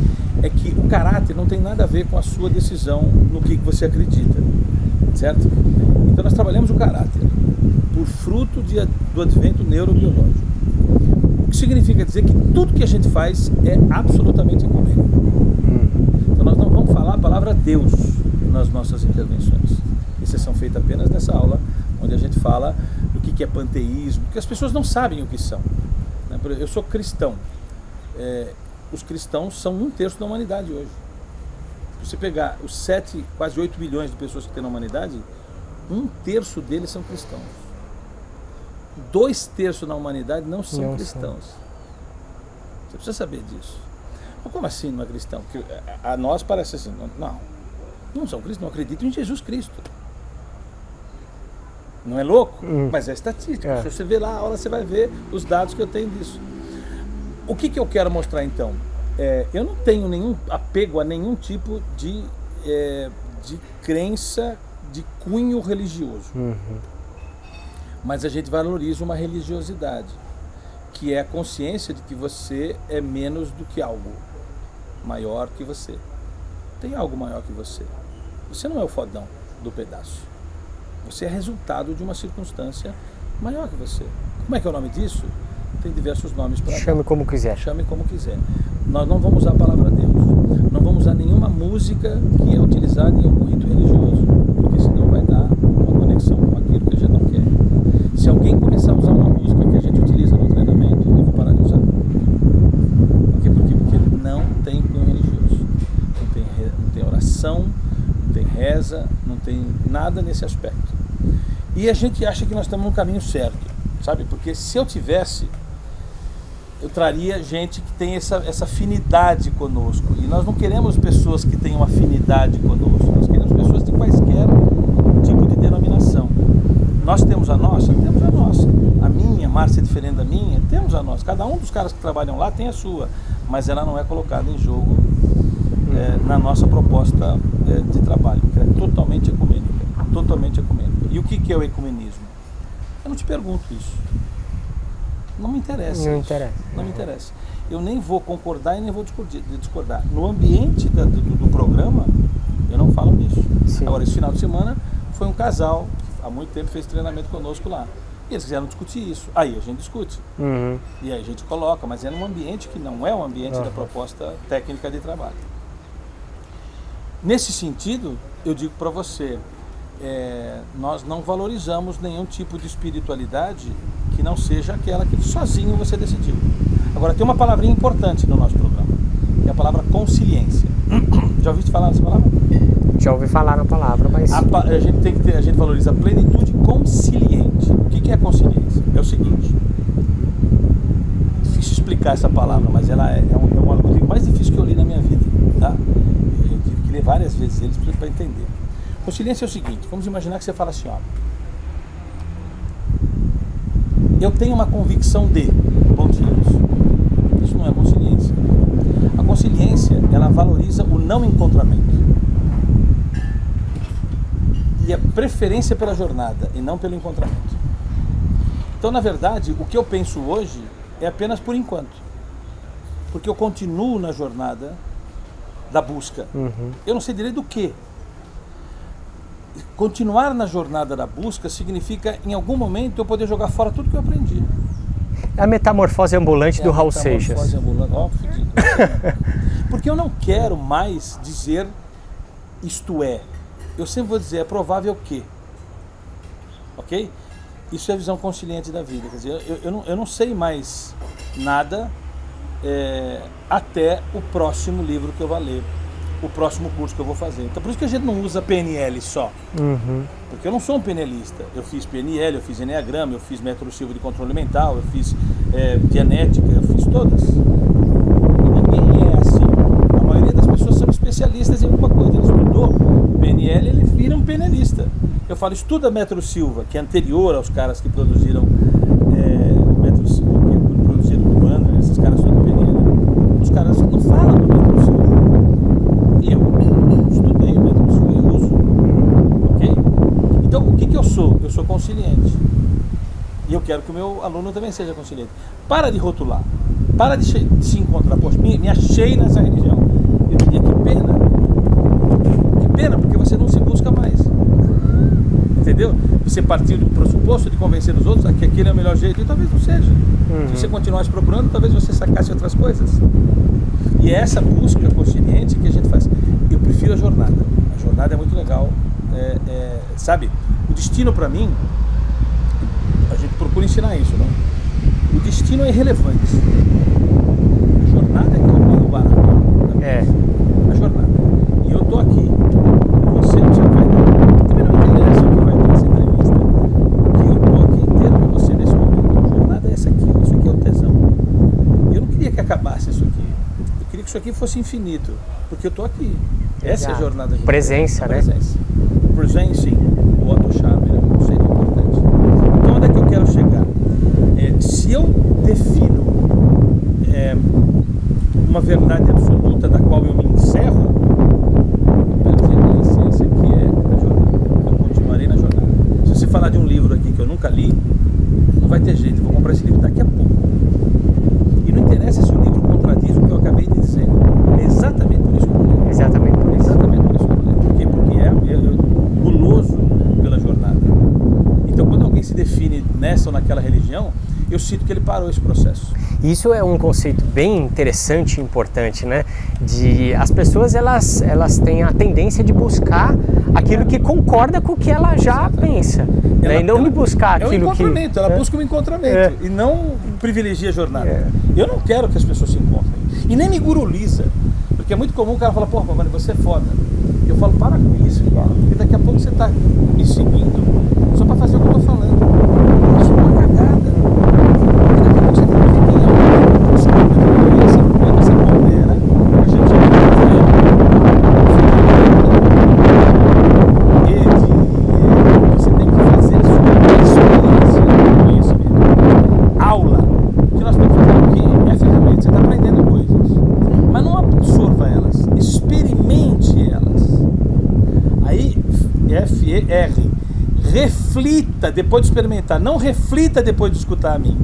Speaker 2: é que o caráter não tem nada a ver com a sua decisão no que você acredita. Certo? Então nós trabalhamos o caráter por fruto do advento neurobiológico. O que significa dizer que tudo que a gente faz é absolutamente ecumênico. Então nós não vamos falar a palavra Deus nas nossas intervenções. Exceção feita apenas nessa aula, onde a gente fala do que é panteísmo, que as pessoas não sabem o que são. Eu sou cristão. Os cristãos são 1/3 da humanidade hoje. Se você pegar os 7, quase 8 bilhões de pessoas que tem na humanidade, 1/3 deles são cristãos. 2/3 na humanidade não são cristãos. Você precisa saber disso. Mas como assim não é cristão? Porque a nós parece assim, não são cristãos, não acreditam em Jesus Cristo. Não é louco? Mas é estatística. Se você ver lá a aula, você vai ver os dados que eu tenho disso. O que eu quero mostrar então? Eu não tenho nenhum apego a nenhum tipo de de crença de cunho religioso. Mas a gente valoriza uma religiosidade, que é a consciência de que você é menos do que algo maior que você. Tem algo maior que você. Você não é o fodão do pedaço. Você é resultado de uma circunstância maior que você. Como é que é o nome disso? Tem diversos nomes para
Speaker 1: Chame como quiser.
Speaker 2: Chame como quiser. Nós não vamos usar a palavra Deus. Não vamos usar nenhuma música que é utilizada em algum rito religioso, porque senão vai dar uma conexão com aquilo que a gente não quer. Se alguém começar a usar uma música que a gente utiliza no treinamento, eu vou parar de usar. Por quê? Porque não tem cunho religioso. Não tem oração, não tem reza, não tem nada nesse aspecto. E a gente acha que nós estamos no caminho certo, sabe? Porque se eu tivesse, eu traria gente que tem essa afinidade conosco. E nós não queremos pessoas que tenham afinidade conosco. Nós queremos pessoas de quaisquer tipo de denominação. Nós temos a nossa? Temos a nossa. A minha, Márcia é diferente da minha? Temos a nossa. Cada um dos caras que trabalham lá tem a sua. Mas ela não é colocada em jogo na nossa proposta de trabalho, que é totalmente ecumênica. Totalmente ecumênica. E o que é o ecumenismo? Eu não te pergunto isso. Não me interessa.
Speaker 1: Não interessa.
Speaker 2: Não me interessa. Eu nem vou concordar e nem vou discordar. No ambiente do programa, eu não falo nisso.
Speaker 1: Sim.
Speaker 2: Agora, esse final de semana foi um casal que há muito tempo fez treinamento conosco lá. E eles quiseram discutir isso. Aí a gente discute. E aí a gente coloca, mas é num ambiente que não é um ambiente da proposta técnica de trabalho. Nesse sentido, eu digo para você, nós não valorizamos nenhum tipo de espiritualidade que não seja aquela que sozinho você decidiu. Agora, tem uma palavrinha importante no nosso programa, que é a palavra consciência. Já ouviste falar dessa palavra?
Speaker 1: Já ouvi falar na palavra, mas...
Speaker 2: A gente valoriza a plenitude consciente. O que é a consciência? É o seguinte, difícil explicar essa palavra, mas ela é o livro mais difícil que eu li na minha vida, tá? Eu tive que ler várias vezes eles para entender. Consciência é o seguinte, vamos imaginar que você fala assim, ó, eu tenho uma convicção de pontinhos. Isso não é consciência. A consciência, ela valoriza o não encontramento e a preferência pela jornada e não pelo encontramento. Então, na verdade, o que eu penso hoje é apenas por enquanto, porque eu continuo na jornada da busca. Eu não sei direito do que. Continuar na jornada da busca significa, em algum momento, eu poder jogar fora tudo que eu aprendi.
Speaker 1: É a metamorfose ambulante do Raul Seixas.
Speaker 2: Metamorfose ambulante, ó, fudido. Porque eu não quero mais dizer isto é. Eu sempre vou dizer, é provável que. Ok? Isso é a visão consciente da vida. Quer dizer, eu não sei mais nada até o próximo livro que eu vou ler. O próximo curso que eu vou fazer. Então por isso que a gente não usa PNL só. Porque eu não sou um PNLista. Eu fiz PNL, eu fiz Enneagrama, eu fiz método Silva de controle mental, eu fiz genética, eu fiz todas. E ninguém é assim. A maioria das pessoas são especialistas em alguma coisa. Ele estudou PNL, ele vira um PNLista. Eu falo, estuda método Silva, que é anterior aos caras que produziram o método Silva, que produziram o Bandler, esses caras são do PNL. Os caras não falam do método Silva. E eu estudei o método Silva e uso. Ok? Então, o que eu sou? Eu sou consciente. E eu quero que o meu aluno também seja consciente. Para de rotular. Para de se encontrar. Poxa, me achei nessa religião. Eu diria, que pena. Que pena, porque você não se busca mais. Entendeu? Você partiu do pressuposto de convencer os outros que aquele é o melhor jeito, e talvez não seja. Se você continuasse procurando, talvez você sacasse outras coisas. E é essa busca consciente que a gente faz. Eu prefiro a jornada. A jornada é muito legal. Sabe, o destino para mim, a gente procura ensinar isso, né? O destino é irrelevante. A jornada é que é o meio barato. A jornada. E eu tô aqui. Você vai. Também não interessa o que vai ter nessa entrevista. Que eu tô aqui inteiro com você nesse momento. A jornada é essa aqui. Isso aqui é o tesão. Eu não queria que acabasse isso aqui. Eu queria que isso aqui fosse infinito. Porque eu tô aqui. Essa é a jornada.
Speaker 1: Presença, né?
Speaker 2: Presencing, o Otto Scharmer, é um conceito importante. Então, onde é que eu quero chegar? Se eu defino uma verdade absoluta da qual eu me encerro, vai ter jeito, eu vou comprar esse livro daqui a pouco. E não interessa se o livro contradiz o que eu acabei de dizer. É exatamente por isso que eu vou ler.
Speaker 1: Exatamente por isso.
Speaker 2: Exatamente por isso que eu vou ler. Por quê? Porque eu guloso pela jornada. Então, quando alguém se define nessa ou naquela religião, eu sinto que ele parou esse processo.
Speaker 1: Isso é um conceito bem interessante e importante, né? As pessoas, elas têm a tendência de buscar aquilo que concorda com o que ela já pensa. Né? E não de buscar aquilo que...
Speaker 2: É um encontramento, ela busca um encontramento e não privilegia a jornada. Eu não quero que as pessoas se encontrem. E nem me guruliza. Porque é muito comum o cara falar, pô, Pavani, você é foda. Eu falo, para com isso, cara. Porque daqui a pouco você tá me seguindo só pra fazer o que eu tô falando. Isso é uma cagada. Porque daqui a pouco você tá me entendendo. Você pondera, a gente já você tem que fazer a sua experiência do conhecimento. Aula. O que nós estamos fazendo aqui é ferramenta. Você está aprendendo coisas. Mas não absorva elas. Experimente elas. Aí, F-E-R. Reflita depois de experimentar. Não reflita depois de escutar a mim.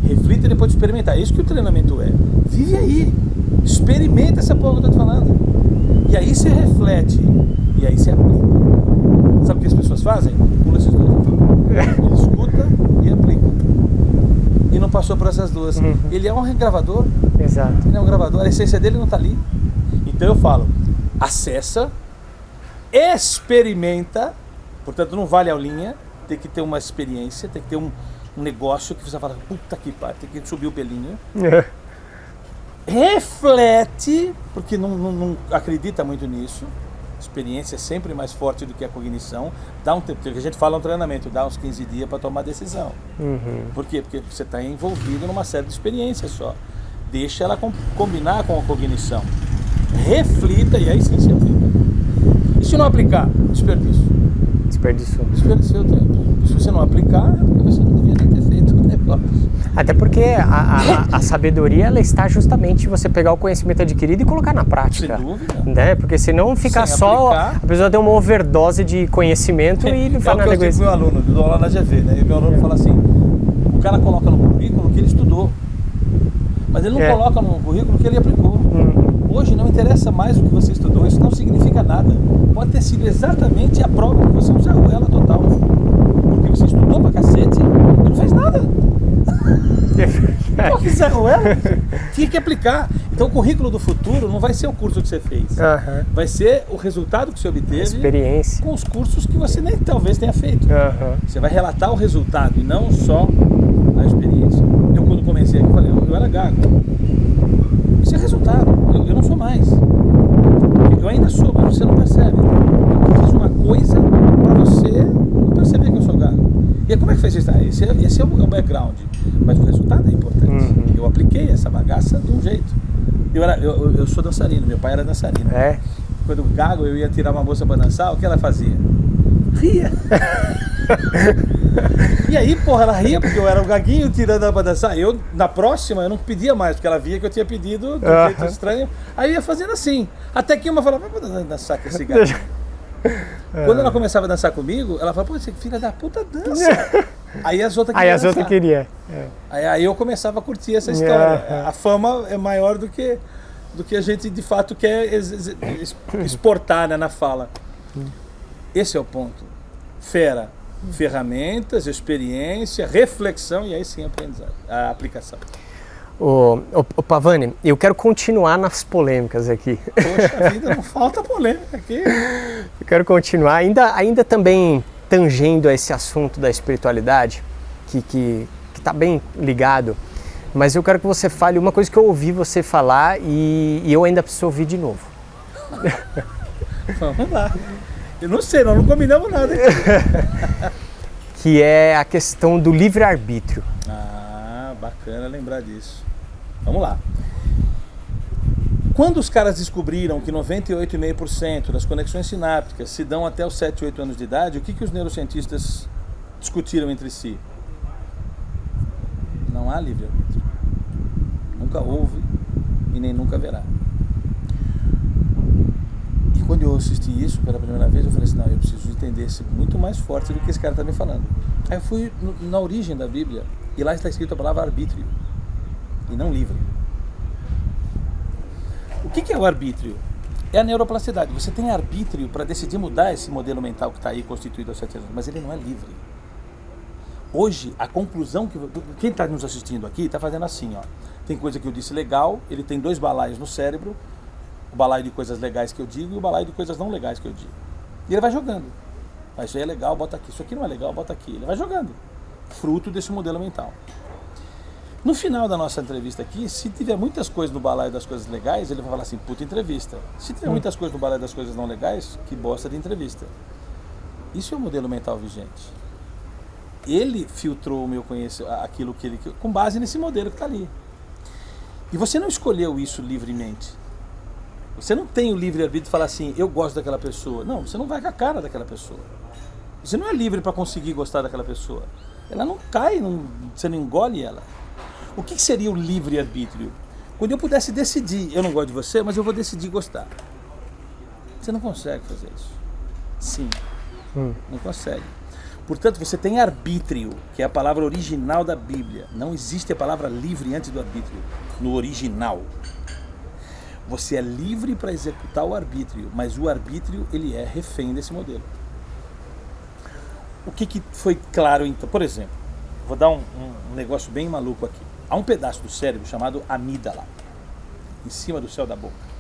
Speaker 2: Reflita depois de experimentar. É isso que o treinamento é. Vive aí. Experimenta essa porra que eu estou te falando. E aí você reflete. E aí você aplica. Sabe o que as pessoas fazem? Pula esses dois. Ele escuta e aplica. E não passou por essas duas. Ele é um gravador.
Speaker 1: Exato.
Speaker 2: Ele é um gravador. A essência dele não está ali. Então eu falo, acessa, experimenta. Portanto, não vale a aulinha. Tem que ter uma experiência. Tem que ter um negócio que você fala, puta que pariu, tem que subir o pelinho. Reflete, porque não acredita muito nisso. Experiência é sempre mais forte do que a cognição. Dá um tempo, que a gente fala no treinamento, dá uns 15 dias para tomar decisão. Por quê? Porque você está envolvido numa série de experiências só. Deixa ela combinar com a cognição. Reflita e aí sim se aplica. E se não aplicar? Desperdício. Desperdiciou o tempo. E se você não aplicar, é porque você não devia nem ter feito o negócio.
Speaker 1: Até porque a sabedoria, ela está justamente você pegar o conhecimento adquirido e colocar na prática.
Speaker 2: Sem dúvida.
Speaker 1: Né? Porque senão fica só... Aplicar, a pessoa tem uma overdose de conhecimento e não faz nada com isso.
Speaker 2: É o que eu digo pro meu aluno, eu dou aula na GV, né? E o meu aluno fala assim, o cara coloca no currículo que ele estudou. Mas ele não coloca no currículo que ele aplicou. Hoje não interessa mais o que você estudou, isso não significa nada. Pode ter sido exatamente a prova que você usou ela total. Porque você estudou pra cacete e não fez nada. Pô, que zero ela? Tinha que aplicar. Então o currículo do futuro não vai ser o curso que você fez. Vai ser o resultado que você obteve.
Speaker 1: Experiência.
Speaker 2: Com os cursos que você nem talvez tenha feito. Você vai relatar o resultado e não só a experiência. Eu quando comecei aqui falei, eu era gago. Isso é resultado. Eu não sou mais. Eu ainda sou, mas você não percebe. Eu fiz uma coisa para você não perceber que eu sou gago. E como é que fez isso? Esse é o background. Mas o resultado é importante. Eu apliquei essa bagaça de um jeito. Eu sou dançarino, meu pai era dançarino. Quando gago eu ia tirar uma moça para dançar, o que ela fazia? Ria. E aí, porra, ela ria porque eu era um gaguinho tirando ela pra dançar. Eu, na próxima, eu não pedia mais, porque ela via que eu tinha pedido de um jeito estranho. Aí eu ia fazendo assim. Até que uma falava, vamos dançar com esse gato. Quando ela começava a dançar comigo, ela falava, pô, você filha da puta dança. Aí as outras queriam.
Speaker 1: Aí as outras queriam.
Speaker 2: Aí eu começava a curtir essa história. A fama é maior do que a gente de fato quer exportar, né, na fala. Esse é o ponto. Ferramentas, experiência, reflexão e aí sim a aplicação.
Speaker 1: Ô Pavani, eu quero continuar nas polêmicas aqui.
Speaker 2: Poxa vida, não falta polêmica aqui.
Speaker 1: Eu quero continuar, ainda também tangendo a esse assunto da espiritualidade, que está bem ligado, mas eu quero que você fale uma coisa que eu ouvi você falar e eu ainda preciso ouvir de novo.
Speaker 2: Vamos lá. Eu não sei, nós não combinamos nada aqui.
Speaker 1: Que é a questão do livre-arbítrio.
Speaker 2: Ah, bacana lembrar disso. Vamos lá. Quando os caras descobriram que 98,5% das conexões sinápticas se dão até os 7, 8 anos de idade, o que os neurocientistas discutiram entre si? Não há livre-arbítrio. Nunca houve e nem nunca haverá. E quando eu assisti isso pela primeira vez, eu falei assim, não, eu preciso entender isso muito mais forte do que esse cara está me falando. Aí eu fui na origem da Bíblia, e lá está escrito a palavra arbítrio, e não livre. O que é o arbítrio? É a neuroplasticidade. Você tem arbítrio para decidir mudar esse modelo mental que está aí constituído há 7 anos, mas ele não é livre. Hoje, a conclusão que... Quem está nos assistindo aqui está fazendo assim, ó. Tem coisa que eu disse legal, ele tem 2 balaios no cérebro, o balaio de coisas legais que eu digo e o balaio de coisas não legais que eu digo. E ele vai jogando. Ah, isso aí é legal, bota aqui. Isso aqui não é legal, bota aqui. Ele vai jogando. Fruto desse modelo mental. No final da nossa entrevista aqui, se tiver muitas coisas no balaio das coisas legais, ele vai falar assim, puta entrevista. Se tiver muitas coisas no balaio das coisas não legais, que bosta de entrevista. Isso é o modelo mental vigente. Ele filtrou o meu conhecimento, aquilo que ele... com base nesse modelo que está ali. E você não escolheu isso livremente. Você não tem o livre-arbítrio de falar assim, eu gosto daquela pessoa. Não, você não vai com a cara daquela pessoa. Você não é livre para conseguir gostar daquela pessoa. Ela não cai, você não engole ela. O que seria o livre-arbítrio? Quando eu pudesse decidir, eu não gosto de você, mas eu vou decidir gostar. Você não consegue fazer isso. Sim, não consegue. Portanto, você tem arbítrio, que é a palavra original da Bíblia. Não existe a palavra livre antes do arbítrio, no original. Você é livre para executar o arbítrio, mas o arbítrio ele é refém desse modelo. O que foi claro então? Por exemplo, vou dar um negócio bem maluco aqui. Há um pedaço do cérebro chamado amígdala, em cima do céu da boca.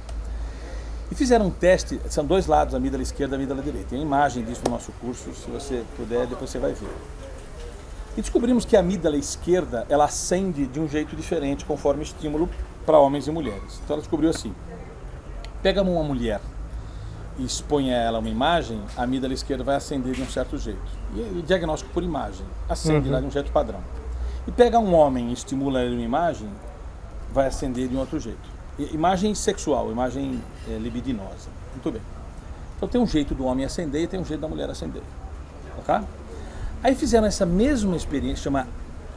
Speaker 2: E fizeram um teste, são 2 lados, amígdala esquerda e amígdala direita. Tem imagem disso no nosso curso, se você puder, depois você vai ver. E descobrimos que a amígdala esquerda, ela acende de um jeito diferente conforme estímulo para homens e mulheres. Então ela descobriu assim, pega uma mulher e expõe a ela uma imagem, a amígdala esquerda vai acender de um certo jeito. E o diagnóstico por imagem, acende lá de um jeito padrão. E pega um homem e estimula ele uma imagem, vai acender de um outro jeito. Imagem sexual, imagem libidinosa. Muito bem. Então tem um jeito do homem acender e tem um jeito da mulher acender. Ok? Aí fizeram essa mesma experiência, chama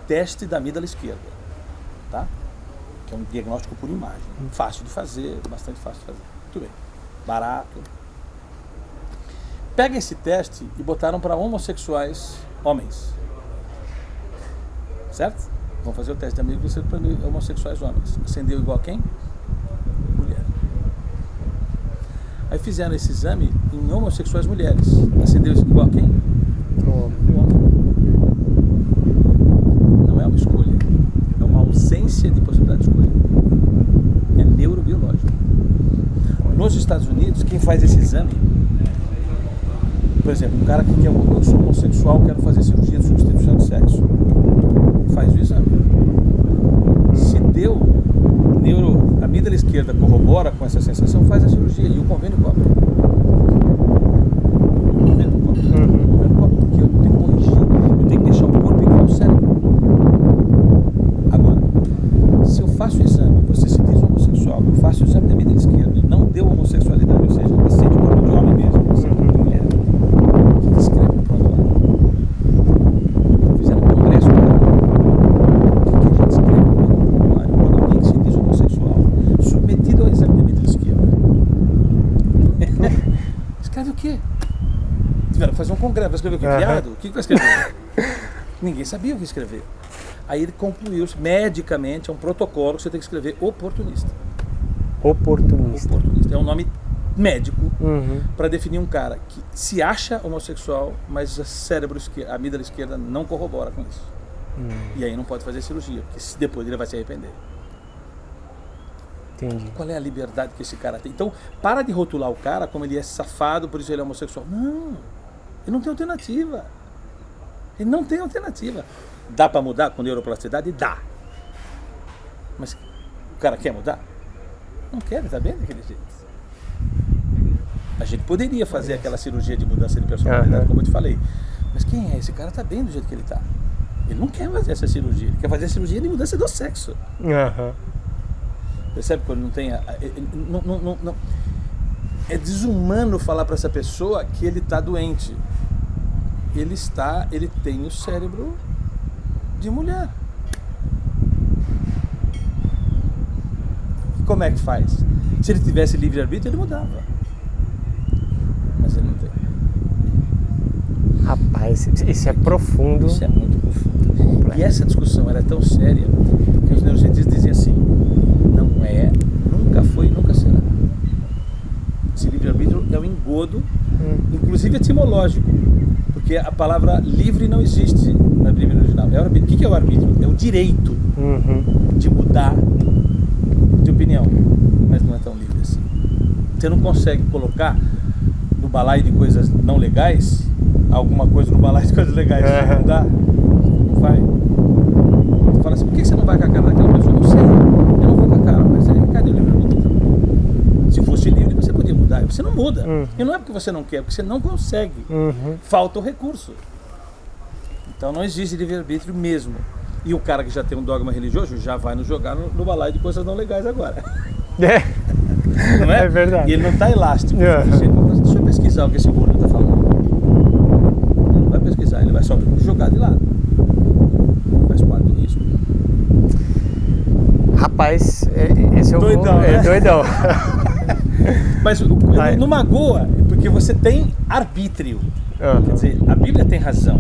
Speaker 2: teste da amígdala esquerda. Tá? Que é um diagnóstico por imagem. Fácil de fazer, bastante fácil de fazer. Muito bem. Barato. Pega esse teste e botaram para homossexuais homens. Certo? Vamos fazer o teste de amígdala esquerda para homossexuais homens. Acendeu igual a quem? Mulher. Aí fizeram esse exame em homossexuais mulheres. Acendeu igual a quem? Homem. Não é uma escolha. É uma ausência de possibilidade de escolha. É neurobiológico. Nos Estados Unidos, quem faz esse exame, por exemplo, um cara que quer, eu sou homossexual, quero fazer cirurgia de substituição de sexo, faz o exame. Se deu, a amígdala esquerda corrobora com essa sensação, faz a cirurgia e o convênio cobra. O convênio cobra, porque eu tenho que corrigir, eu tenho que deixar o corpo igual ao cérebro. Agora, se eu faço o exame, você se diz homossexual, eu faço o exame da amígdala esquerda, não deu homossexualidade, ou seja, acende o corpo de homem mesmo, acende o corpo de mulher. O que escreve no prontuário? Fizeram um congresso para o que a gente escreve no prontuário quando alguém se diz homossexual, submetido ao exame da amígdala esquerda. Escreve o quê? Tiveram que fazer um congresso, vai escrever o quê? Criado? O que vai escrever? Ninguém sabia o que escrever. Aí ele concluiu, medicamente, é um protocolo que você tem que escrever oportunista.
Speaker 1: Oportunista.
Speaker 2: Oportunista. É um nome médico para definir um cara que se acha homossexual, mas o cérebro esquerdo, a amígdala esquerda não corrobora com isso. E aí não pode fazer cirurgia, porque depois ele vai se arrepender.
Speaker 1: Entendi.
Speaker 2: Qual é a liberdade que esse cara tem? Então, para de rotular o cara como ele é safado, por isso ele é homossexual. Não, ele não tem alternativa. Ele não tem alternativa. Dá para mudar com neuroplasticidade? Dá. Mas o cara quer mudar? Não quer, ele está bem daquele jeito. A gente poderia fazer aquela cirurgia de mudança de personalidade, como eu te falei. Mas quem é? Esse cara está bem do jeito que ele está. Ele não quer fazer essa cirurgia. Ele quer fazer a cirurgia de mudança do sexo. Percebe quando não tem... Não, é desumano falar para essa pessoa que ele está doente. Ele tem o cérebro de mulher. Como é que faz? Se ele tivesse livre-arbítrio, ele mudava. Mas ele não tem.
Speaker 1: Rapaz, Rapaz, isso é profundo.
Speaker 2: Isso é muito profundo. E essa discussão era tão séria que os neurocientistas dizem assim, não é, nunca foi e nunca será. Esse livre-arbítrio é um engodo, inclusive etimológico, porque a palavra livre não existe na Bíblia original. É o arbítrio. O que é o arbítrio? É o direito de mudar de opinião, mas não é tão livre assim. Você não consegue colocar no balaio de coisas não legais alguma coisa no balaio de coisas legais. Não dá, não vai. Você fala assim, por que você não vai com a cara daquela pessoa? Não sei, eu não vou com a cara, mas cadê o livre-arbítrio então? Se fosse livre, você podia mudar, e você não muda. E não é porque você não quer, é porque você não consegue. Falta o recurso. Então não existe livre-arbítrio mesmo. E o cara que já tem um dogma religioso já vai nos jogar no balaio de coisas não legais agora. Não é?
Speaker 1: É verdade.
Speaker 2: E ele não está elástico. Deixa eu pesquisar o que esse burro está falando. Ele não vai pesquisar, ele vai só jogar de lado. Faz parte do risco.
Speaker 1: Rapaz, esse é o
Speaker 2: Doidão, né?
Speaker 1: Doidão.
Speaker 2: Mas não magoa, porque você tem arbítrio. Quer dizer, a Bíblia tem razão.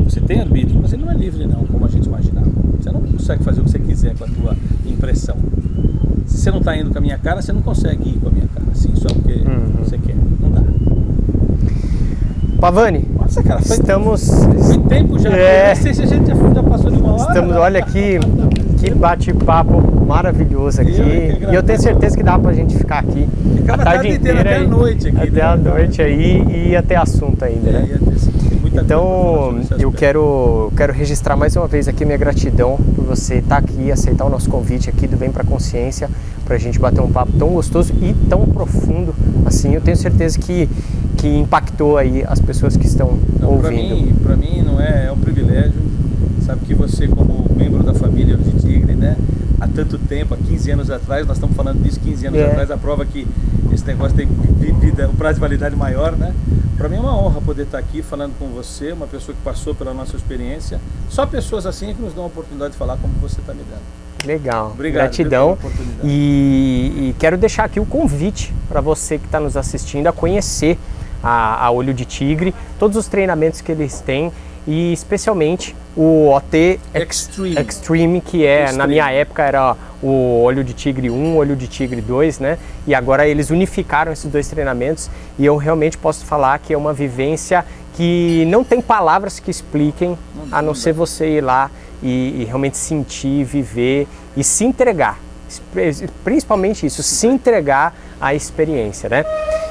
Speaker 2: Você tem arbítrio, mas ele não é livre não, como a gente imaginava. Você não consegue fazer o que você quiser com a tua impressão. Se você não está indo com a minha cara, você não consegue ir com a minha cara, assim, só porque você quer. Não dá.
Speaker 1: Pavani,
Speaker 2: Nossa, cara, foi tempo já.
Speaker 1: É.
Speaker 2: Não sei se a gente já passou de uma hora.
Speaker 1: olha aqui, que bate-papo maravilhoso aqui. E eu tenho certeza que dá pra gente ficar aqui
Speaker 2: Ficava
Speaker 1: a tarde inteira
Speaker 2: até a noite aqui.
Speaker 1: até a noite aí e ia ter assunto ainda, né? Então, eu quero registrar mais uma vez aqui minha gratidão por você estar aqui, aceitar o nosso convite aqui do Vem Pra Consciência, pra gente bater um papo tão gostoso e tão profundo assim. Eu tenho certeza que impactou aí as pessoas que estão ouvindo.
Speaker 2: Para mim não é um privilégio. Sabe que você, como membro da família de Tigre, né? Há tanto tempo, há 15 anos atrás, nós estamos falando disso 15 anos atrás, a prova que esse negócio tem vida, um prazo de validade maior, né? Para mim é uma honra poder estar aqui falando com você, uma pessoa que passou pela nossa experiência. Só pessoas assim é que nos dão a oportunidade de falar como você está me dando.
Speaker 1: Legal,
Speaker 2: obrigado,
Speaker 1: gratidão. E quero deixar aqui o convite para você que está nos assistindo a conhecer a Olho de Tigre, todos os treinamentos que eles têm e especialmente o OT Extreme, que na minha época era o Olho de Tigre 1, Olho de Tigre 2, né? E agora eles unificaram esses dois treinamentos e eu realmente posso falar que é uma vivência que não tem palavras que expliquem, a não ser você ir lá e realmente sentir, viver e se entregar. Principalmente isso, se entregar à experiência, né?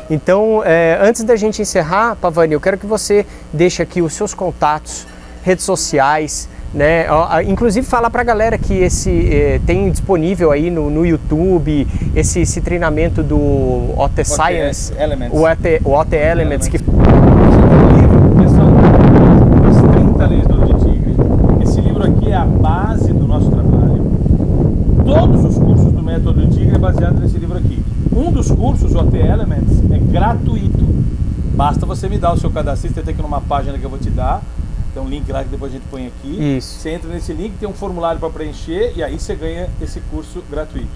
Speaker 1: Então, antes da gente encerrar, Pavani, eu quero que você deixe aqui os seus contatos, redes sociais, né? Inclusive falar para a galera que tem disponível aí no YouTube esse treinamento do OT Science, o OT Elements. Que...
Speaker 2: Pessoal, as 30 leis do Olho de Tigre. Esse livro aqui é a base do nosso trabalho. Todos os cursos do Método Olho de Tigre é baseado nesse livro aqui. Um dos cursos, o OT Elements, é gratuito. Basta você me dar o seu cadastro, você tem que ir numa página que eu vou te dar. Tem um link lá que depois a gente põe aqui.
Speaker 1: Isso.
Speaker 2: Você entra nesse link, tem um formulário para preencher e aí você ganha esse curso gratuito.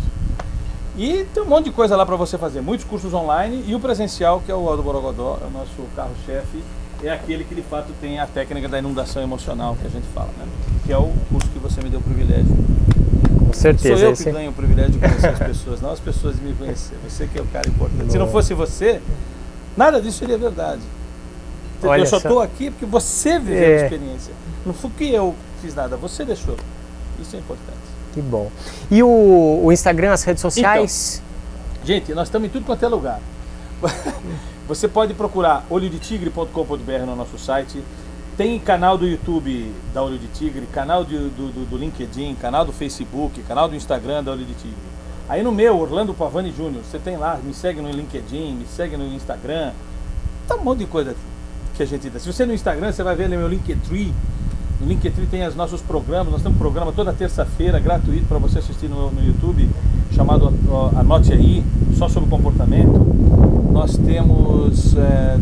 Speaker 2: E tem um monte de coisa lá para você fazer. Muitos cursos online e o presencial, que é o Aldo Borogodó, é o nosso carro-chefe. É aquele que de fato tem a técnica da inundação emocional que a gente fala, né? Que é o curso que você me deu o privilégio.
Speaker 1: Com certeza.
Speaker 2: Sou eu que ganho o privilégio de conhecer as pessoas, não as pessoas de me conhecer. Você que é o cara importante. Se não fosse você, nada disso seria verdade.
Speaker 1: Olha,
Speaker 2: eu só estou aqui porque você viveu a experiência. Não foi que eu fiz nada, você deixou. Isso é importante.
Speaker 1: Que bom. E o Instagram, as redes sociais?
Speaker 2: Então, gente, nós estamos em tudo quanto é lugar. Você pode procurar olhodetigre.com.br no nosso site. Tem canal do YouTube da Olho de Tigre, canal do LinkedIn, canal do Facebook, canal do Instagram da Olho de Tigre. Aí no meu, Orlando Pavani Júnior, você tem lá, me segue no LinkedIn, me segue no Instagram. Tá um monte de coisa que a gente dá. Se você no Instagram, você vai ver no meu Linktree. No Linktree tem os nossos programas. Nós temos um programa toda terça-feira, gratuito, para você assistir no YouTube, chamado Anote Aí, só sobre comportamento. Nós temos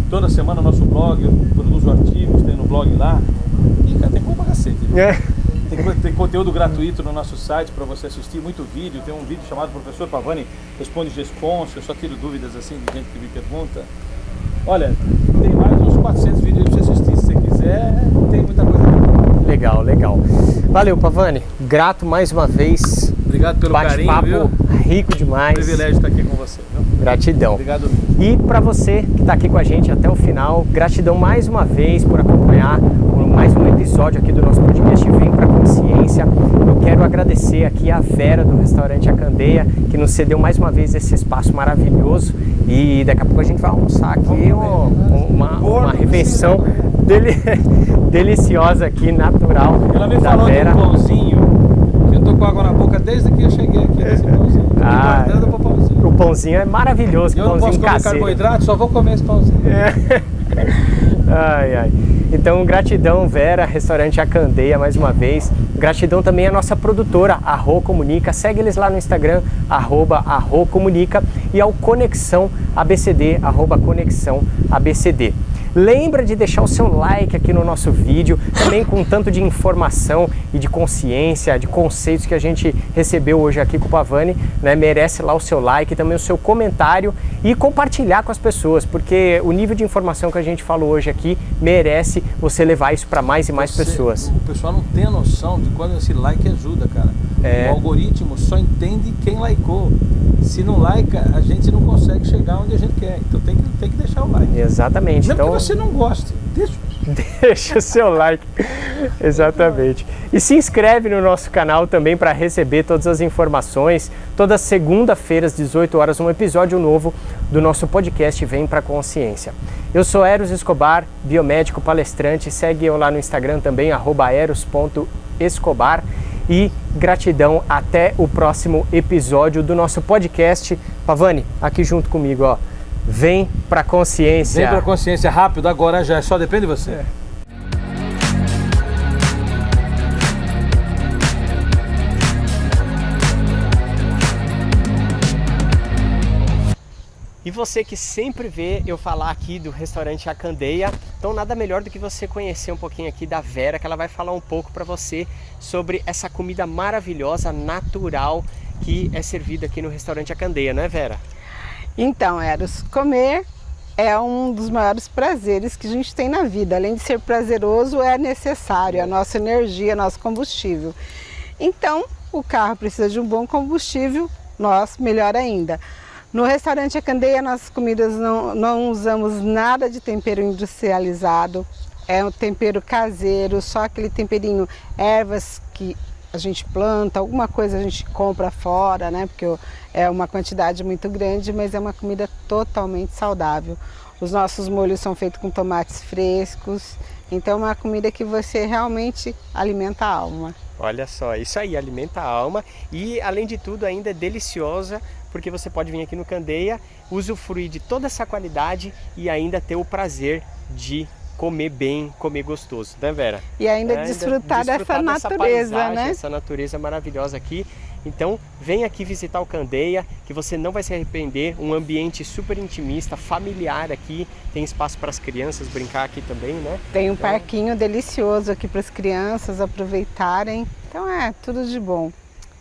Speaker 2: toda semana o nosso blog, eu produzo artigos, tem no blog lá. E cara, tem como pra cacete. Tem conteúdo gratuito no nosso site para você assistir, muito vídeo. Tem um vídeo chamado Professor Pavani Responde Responsa, eu só tiro dúvidas assim de gente que me pergunta. Olha, tem mais uns 400 vídeos aí pra você assistir se você quiser. tem muita coisa.
Speaker 1: Legal, legal. Valeu, Pavani. Grato mais uma vez.
Speaker 2: Obrigado pelo carinho, viu?
Speaker 1: Rico demais.
Speaker 2: Privilégio estar aqui com você, viu?
Speaker 1: Gratidão.
Speaker 2: Obrigado.
Speaker 1: E para você que está aqui com a gente até o final, gratidão mais uma vez por acompanhar mais um episódio aqui do nosso podcast Vem Pra Consciência. Eu quero agradecer aqui a Vera do Restaurante A Candeia, que nos cedeu mais uma vez esse espaço maravilhoso. E daqui a pouco a gente vai almoçar aqui uma refeição deliciosa aqui, natural.
Speaker 2: Ela me
Speaker 1: da
Speaker 2: falou
Speaker 1: Vera.
Speaker 2: de um pãozinho, que eu tô com água na boca desde que eu cheguei aqui nesse pãozinho. Guardando pro pãozinho.
Speaker 1: O pãozinho é maravilhoso,
Speaker 2: Eu não
Speaker 1: pãozinho
Speaker 2: posso comer
Speaker 1: caseiro.
Speaker 2: carboidrato, só vou comer esse pãozinho.
Speaker 1: Ai, ai. Então, gratidão, Vera, Restaurante A Candeia, mais uma vez. Gratidão também à nossa produtora, a Rô Comunica. Segue eles lá no Instagram, @Comunica, e ao Conexão ABCD, @Conexão ABCD. Lembra de deixar o seu like aqui no nosso vídeo, também com tanto de informação e de consciência, de conceitos que a gente recebeu hoje aqui com o Pavani, né? Merece lá o seu like, também o seu comentário e compartilhar com as pessoas, porque o nível de informação que a gente falou hoje aqui merece você levar isso para mais e mais pessoas.
Speaker 2: O pessoal não tem a noção de quando esse like ajuda, cara. O algoritmo só entende quem likeou. Se não likear, a gente não consegue chegar onde a gente quer. Então tem que deixar o like.
Speaker 1: Exatamente.
Speaker 2: Mesmo
Speaker 1: então,
Speaker 2: que você não goste,
Speaker 1: deixa o seu like. Exatamente. E se inscreve no nosso canal também para receber todas as informações. Toda segunda-feira às 18 horas um episódio novo do nosso podcast Vem Pra Consciência. Eu sou Eros Escobar, biomédico palestrante. Segue eu lá no Instagram também, @eros.escobar. E gratidão, até o próximo episódio do nosso podcast. Pavani, aqui junto comigo, ó. Vem Pra Consciência.
Speaker 2: Vem Pra Consciência rápido, agora já, só depende de você.
Speaker 1: E você que sempre vê eu falar aqui do Restaurante A Candeia, então nada melhor do que você conhecer um pouquinho aqui da Vera, que ela vai falar um pouco para você sobre essa comida maravilhosa, natural, que é servida aqui no Restaurante A Candeia, não é, Vera?
Speaker 3: Então, Eros, comer é um dos maiores prazeres que a gente tem na vida. Além de ser prazeroso, é necessário, é a nossa energia, nosso combustível. Então, o carro precisa de um bom combustível, nós melhor ainda. No Restaurante A Candeia, nossas comidas não usamos nada de tempero industrializado, é um tempero caseiro, só aquele temperinho, ervas que a gente planta, alguma coisa a gente compra fora, né? Porque é uma quantidade muito grande, mas é uma comida totalmente saudável. Os nossos molhos são feitos com tomates frescos, então é uma comida que você realmente alimenta a alma.
Speaker 1: Olha só, isso aí, alimenta a alma e, além de tudo, ainda é deliciosa, porque você pode vir aqui no Candeia, usufruir de toda essa qualidade e ainda ter o prazer de comer bem, comer gostoso, né, Vera?
Speaker 3: E ainda desfrutar dessa natureza,
Speaker 1: paisagem,
Speaker 3: né?
Speaker 1: Essa natureza maravilhosa aqui. Então, vem aqui visitar o Candeia, que você não vai se arrepender. Um ambiente super intimista, familiar aqui. Tem espaço para as crianças brincar aqui também, né?
Speaker 3: Tem um parquinho delicioso aqui para as crianças aproveitarem. Então é tudo de bom.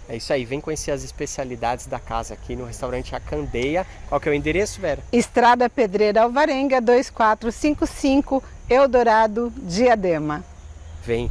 Speaker 1: É isso aí, vem conhecer as especialidades da casa aqui no Restaurante A Candeia. Qual que é o endereço, Vera?
Speaker 3: Estrada Pedreira Alvarenga, 2455, Eldorado, Diadema.
Speaker 1: Vem